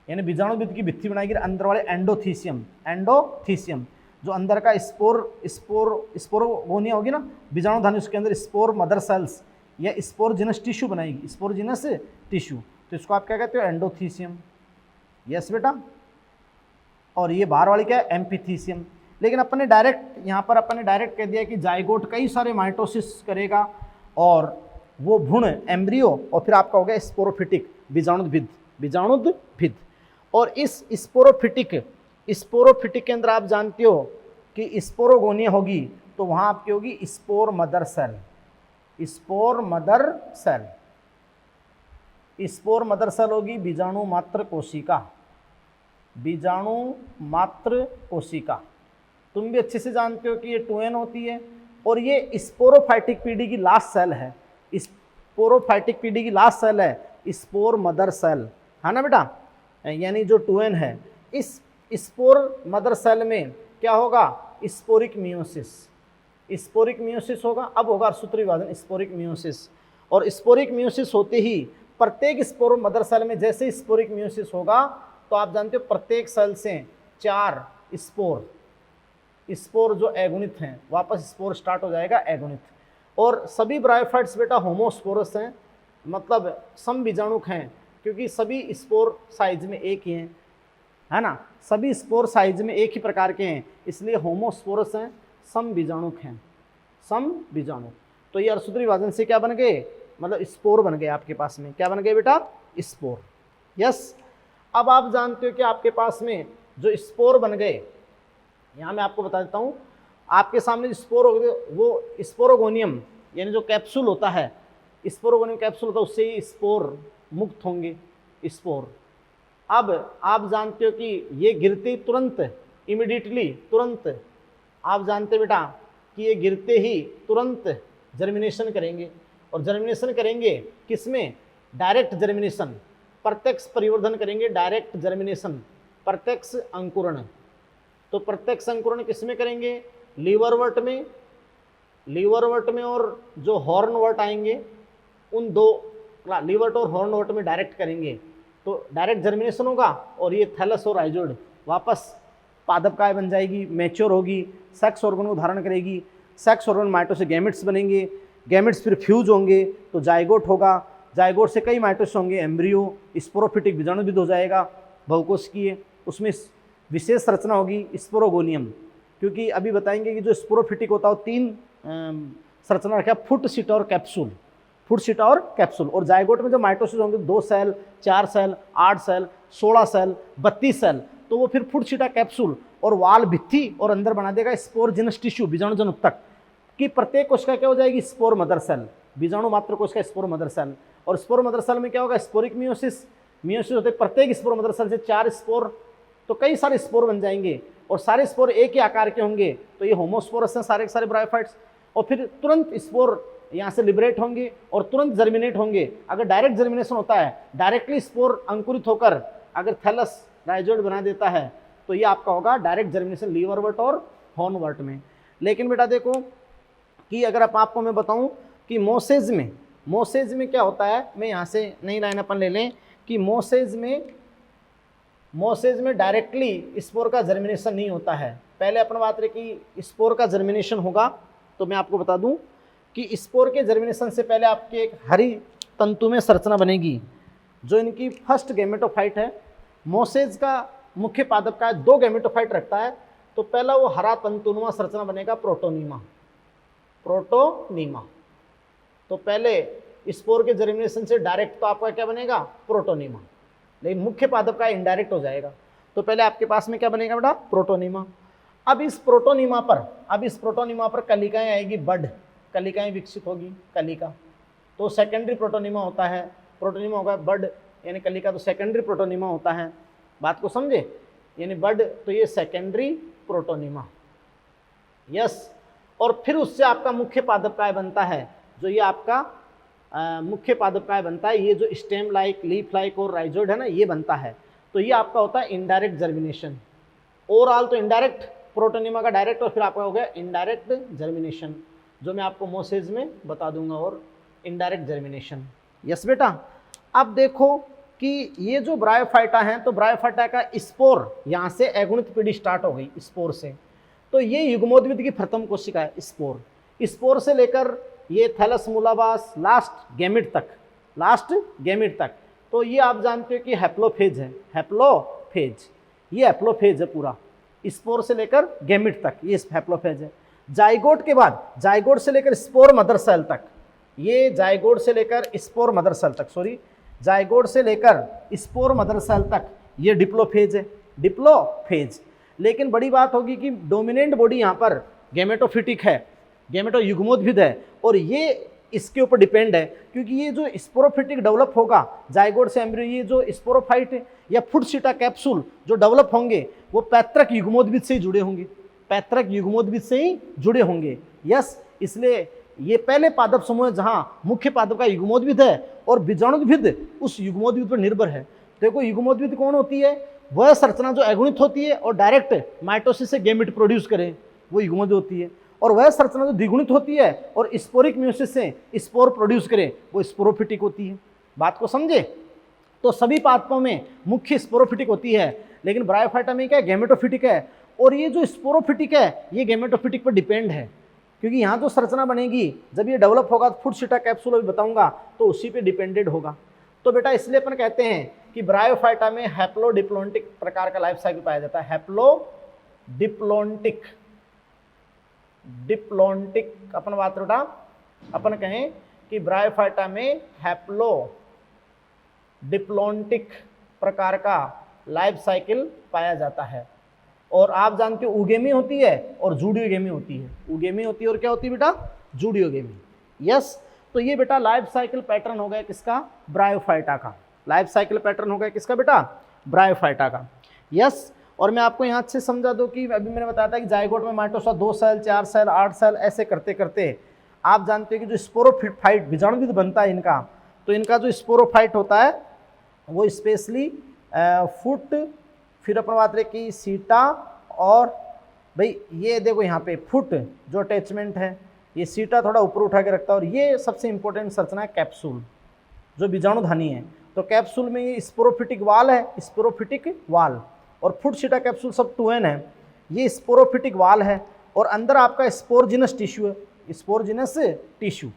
यानी बीजाणुद्भिद की भित्ति बनाएगी, अंदर वाले एंडोथीसियम जो अंदर का स्पोरोगोनिया होगी ना, बीजाणुधन, उसके अंदर स्पोर मदर सेल्स या स्पोरजिनस टिश्यू बनाएगी, स्पोरजिनस टिश्यू, तो इसको आप क्या कहते हो? एंडोथीसियम। यस बेटा, और ये बाहर वाली क्या है? एम्फिथीसियम। लेकिन अपने डायरेक्ट यहाँ पर अपने डायरेक्ट कह दिया कि जाइगोट कई सारे माइटोसिस करेगा, और वो भ्रूण एम्ब्रियो, और फिर आपका हो गया स्पोरोफिटिक बीजाणुद्भिद। और इस स्पोरोफिटिक के अंदर आप जानते हो कि स्पोरोगोनिया होगी, तो वहाँ आपकी होगी spore mother cell, spore mother cell होगी बीजाणु मात्र कोशिका। तुम भी अच्छे से जानते हो कि ये 2n होती है, और ये स्पोरोफाइटिक पीढ़ी की लास्ट सेल है, स्पोर मदर सेल, है ना बेटा, यानी जो 2n है। इस स्पोर मदर सेल में क्या होगा? स्पोरिक मियोसिस होगा। अब होगा अर्धसूत्री विभाजन, स्पोरिक मियोसिस। और स्पोरिक मियोसिस होते ही प्रत्येक स्पोर मदर सेल में जैसे स्पोरिक मियोसिस होगा, तो आप जानते हो प्रत्येक सेल से 4 स्पोर जो एगुणित हैं, वापस स्पोर स्टार्ट हो जाएगा एगुणित। और सभी ब्रायोफाइट्स बेटा होमोस्पोरस हैं, मतलब सम बीजाणुक हैं, क्योंकि सभी स्पोर साइज में एक ही हैं, है ना, सभी स्पोर साइज में एक ही प्रकार के हैं, इसलिए होमोस्पोरस हैं, सम बीजाणुक हैं, सम बीजाणुक। तो ये अर्धसूत्री विभाजन से क्या बन गए? मतलब स्पोर बन गए आपके पास में। क्या बन गए बेटा? स्पोर। यस, अब आप जानते हो कि आपके पास में जो स्पोर बन गए, यहाँ मैं आपको बता देता हूँ, आपके सामने जो स्पोर हो गए वो स्पोरोगोनियम यानी जो कैप्सूल होता है, स्पोरोगोनियम कैप्सूल होता है, उससे ही स्पोर मुक्त होंगे स्पोर। अब आप जानते हो कि ये गिरते तुरंत, तुरंत आप जानते बेटा कि ये गिरते ही तुरंत जर्मिनेशन करेंगे, और जर्मिनेशन करेंगे किसमें? डायरेक्ट जर्मिनेशन, प्रत्यक्ष परिवर्धन करेंगे, डायरेक्ट जर्मिनेशन, प्रत्यक्ष अंकुरण। तो प्रत्यक्ष अंकुरण किसमें करेंगे? लीवरवर्ट में, और जो हॉर्नवर्ट आएंगे उन 2 लीवर्ट और हॉर्नवर्ट में डायरेक्ट करेंगे। तो डायरेक्ट जर्मिनेशन होगा और ये थैलस और राइजोइड वापस पादपकाय बन जाएगी, मैच्योर होगी, सेक्स ऑर्गन को धारण करेगी, सेक्स ऑर्गन माइटोसिस गैमेट्स बनेंगे, गैमेट्स फिर फ्यूज होंगे तो जाइगोट होगा, जाइगोट से कई माइटोसिस होंगे, एम्ब्रियो, स्पोरोफिटिक बीजाणुविद हो जाएगा बहुकोशिकीय, उसमें विशेष रचना होगी स्पोरोगोनियम, क्योंकि अभी बताएंगे कि जो स्पोरोफिटिक होता है वो 3 संरचना रखा है, फुट, सीटा और कैप्सूल, फुट, सीटा और कैप्सूल। और जाइगोट में जो माइटोसिस होंगे 2 cell, 4 cell, 8 cell, 16 cell, 32 cell, तो वो फिर फुट, सीटा, कैप्सूल और वाल भित्ति और अंदर बना देगा स्पोरजिनस टिश्यू, बीजाणुजन उत्तक की प्रत्येक कोशिका क्या हो जाएगी, स्पोर मदर सेल, बीजाणु मात्र कोशिका स्पोर मदर सेल। और स्पोर मदर सेल में क्या होगा, स्पोरिक मियोसिस, मियोसिस होते प्रत्येक स्पोर मदर सेल से 4 स्पोर, तो कई सारे स्पोर बन जाएंगे और सारे स्पोर एक ही आकार के होंगे, तो ये होमोस्पोरस हैं सारे के सारे ब्रायोफाइट्स। और फिर तुरंत स्पोर यहाँ से लिबरेट होंगे और तुरंत जर्मिनेट होंगे। अगर डायरेक्ट जर्मिनेशन होता है, डायरेक्टली स्पोर अंकुरित होकर अगर थैलस राइजोइड बना देता है, तो ये आपका होगा डायरेक्ट जर्मिनेशन लीवरवर्ट और हॉर्नवर्ट में। लेकिन बेटा देखो कि अगर आपको मैं बताऊं कि मोसेज में क्या होता है, मैं यहाँ से नई लाइन अपन ले लें कि मोसेज में डायरेक्टली स्पोर का जर्मिनेशन नहीं होता है। पहले अपन बात रहे कि स्पोर का जर्मिनेशन होगा, तो मैं आपको बता दूं कि स्पोर के जर्मिनेशन से पहले आपके एक हरी तंतु में संरचना बनेगी जो इनकी फर्स्ट गैमेटोफाइट है। मोसेज का मुख्य पादप का 2 गैमेटोफाइट रखता है, तो पहला वो हरा तंतुनुमा संरचना बनेगा प्रोटोनीमा। तो पहले स्पोर के जर्मिनेशन से डायरेक्ट तो आपका क्या बनेगा, प्रोटोनीमा, लेकिन मुख्य पादप का इनडायरेक्ट हो जाएगा। तो पहले आपके पास में क्या बनेगा बेटा, प्रोटोनीमा। अब इस प्रोटोनीमा पर कलिकाएं आएगी, बड कलिकाएं विकसित होगी, कलिका तो सेकेंडरी प्रोटोनीमा होता है। प्रोटोनीमा होगा बड यानी कलिका, तो सेकेंडरी प्रोटोनीमा होता है। बात को समझे, यानी बड तो ये सेकेंडरी प्रोटोनीमा, यस। और फिर उससे आपका मुख्य पादपकाय बनता है, जो ये आपका मुख्य पादपकाय बनता है, ये जो स्टेम लाइक, लीफ लाइक और राइजोइड है ना, ये बनता है। तो ये आपका होता है इनडायरेक्ट जर्मिनेशन। ओवरऑल तो इनडायरेक्ट, प्रोटोनीमा का डायरेक्ट, और फिर आपका हो गया इनडायरेक्ट जर्मिनेशन, जो मैं आपको मोसेज में बता दूंगा, और इनडायरेक्ट जर्मिनेशन। यस बेटा। अब देखो कि ये जो ब्रायोफाइटा हैं, तो ब्रायोफाइटा का स्पोर यहाँ से एगुणित पीढ़ी स्टार्ट हो गई स्पोर से, तो ये युग्मोद्भिद की प्रथम कोशिका है स्पोर से लेकर ये थैलस मूलावास लास्ट गैमेट तक, तो ये आप जानते हो कि हैप्लोफेज है, ये हैप्लोफेज है पूरा, स्पोर से लेकर गैमेट तक ये हैप्लोफेज है। जाइगोट के बाद, जाइगोट से लेकर स्पोर मदर सेल तक, ये जाइगोट से लेकर स्पोर मदर सेल तक ये डिप्लोफेज है, लेकिन बड़ी बात होगी कि डोमिनेंट बॉडी यहाँ पर गैमेटोफिटिक है, गैमेटो युग्मोद्भिद है, और ये इसके ऊपर डिपेंड है, क्योंकि ये जो स्पोरोफिटिक डेवलप होगा जाइगोट से एम्ब्रियो, ये जो स्पोरोफाइट या फुट, सीटा, कैप्सूल जो डेवलप होंगे वो पैतृक युग्मोद्भिद से ही जुड़े होंगे, यस। इसलिए ये पहले पादप समूह है जहाँ मुख्य पादप का युग्मोद्भिद है और बीजाणुद्भिद उस युग्मोद्भिद पर निर्भर है। देखो युग्मोद्भिद कौन होती है, वह संरचना जो एगुणित होती है और डायरेक्ट माइटोसिस से गैमेट प्रोड्यूस करे, वो युग्मोद्भिद होती है। और वह संरचना जो द्विगुणित होती है और स्पोरिक म्यूसिस से स्पोर प्रोड्यूस करे, वो स्पोरोफिटिक होती है। बात को समझे, तो सभी पादपों में मुख्य स्पोरोफिटिक होती है, लेकिन ब्रायोफाइटा में क्या गैमेटोफिटिक है, और ये जो स्पोरोफिटिक है ये गैमेटोफिटिक पर डिपेंड है, क्योंकि यहाँ जो संरचना बनेगी जब ये डेवलप होगा, फुट, सीटा, कैप्सूल अभी बताऊंगा, तो उसी पे डिपेंडेड होगा। तो बेटा इसलिए अपन कहते हैं कि ब्रायोफाइटा में हैप्लोडिप्लोन्टिक प्रकार का लाइफ साइकिल पाया जाता है, हैप्लोडिप्लोन्टिक अपन बात बेटा अपन कहें कि ब्रायोफाइटा में हैप्लोडिप्लोन्टिक प्रकार का लाइफ साइकिल पाया जाता है। और आप जानते हो उगेमी होती है और जूडियोगेमी होती है, उगेमी होती है और क्या होती है बेटा, जूडियोगेमी, यस। तो ये बेटा लाइफ साइकिल पैटर्न हो गया किसका, ब्रायोफाइटा का, लाइफ साइकिल पैटर्न हो गया किसका बेटा, ब्रायोफाइटा का, यस। और मैं आपको यहाँ से समझा दूँ कि अभी मैंने बताया था कि जाइगोट में माइटोसा 2 सेल, 4 सेल, 8 सेल, ऐसे करते करते आप जानते हो कि जो स्पोरोफाइट बीजाणुविद बनता है इनका, तो इनका जो स्पोरोफाइट होता है वो स्पेशली फुट, फिर अपन बात रहे कि सीटा, और भाई ये देखो यहाँ पे फुट जो अटैचमेंट है, ये सीटा थोड़ा ऊपर उठा के रखता है, और ये सबसे इंपॉर्टेंट संरचना है कैप्सूल जो बीजाणुधानी है, तो कैप्सूल में ये स्पोरोफिटिक वाल है, स्पोरोफिटिक वाल, और फुट सीटा कैप्सूल सब 2n है। ये स्पोरोफिटिक वाल है और अंदर आपका स्पोरजिनस टिश्यू है, स्पोरजिनस टिश्यू,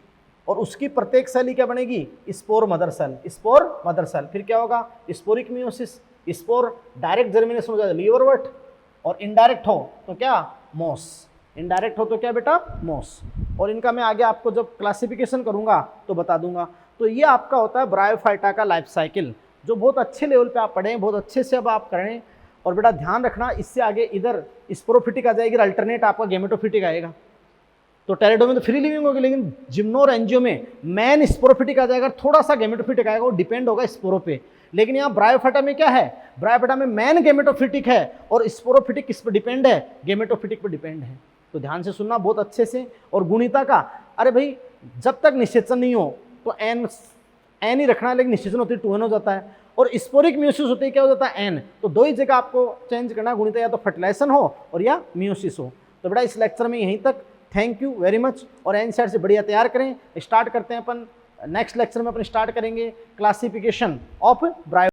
और उसकी प्रत्येक सेल ही क्या बनेगी, spore mother cell, spore mother cell. फिर क्या होगा, sporic meiosis, spore direct germination हो जाएगा लीवरवर्ट, और इनडायरेक्ट हो तो क्या, मोस, इनडायरेक्ट हो तो क्या बेटा, मोस। और इनका मैं आगे आपको जब क्लासिफिकेशन करूंगा तो बता दूंगा। तो ये आपका होता है ब्रायोफाइटा का लाइफ साइकिल, जो बहुत अच्छे लेवल पे आप पढ़ें, बहुत अच्छे से अब आप करें। और बेटा ध्यान रखना, इससे आगे इधर स्पोरोफिटिक आ जाएगी, अल्टरनेट आपका गेमेटोफिटिक आएगा। तो टेरिडो में तो फ्री लिविंग होगी, लेकिन जिम्नो और एंजियो में मैन स्पोरोफिटिक आ जाएगा, थोड़ा सा गेमेटोफिटिक आएगा, वो डिपेंड होगा स्पोरो पे। लेकिन यहाँ ब्रायोफाइटा में क्या है, ब्रायोफाइटा में मैन गेमेटोफिटिक है और स्पोरोफिटिक किस पर डिपेंड है, गेमेटोफिटिक पर डिपेंड है। तो ध्यान से सुनना बहुत अच्छे से। और गुणिता का, अरे भाई जब तक निषेचन नहीं हो तो एन ही रखना है, लेकिन निषेचन होती है 2n हो जाता है, और स्पोरिक मियोसिस होती है क्या हो जाता है, n। तो दो ही जगह आपको चेंज करना, गुणिता या तो फर्टिलाइजेशन हो और या मियोसिस हो। तो बेटा इस लेक्चर में यहीं तक, थैंक यू वेरी मच। और एनसीईआरटी से बढ़िया तैयार करें, स्टार्ट करते हैं अपन नेक्स्ट लेक्चर में। अपन स्टार्ट करेंगे क्लासिफिकेशन ऑफ ब्रायो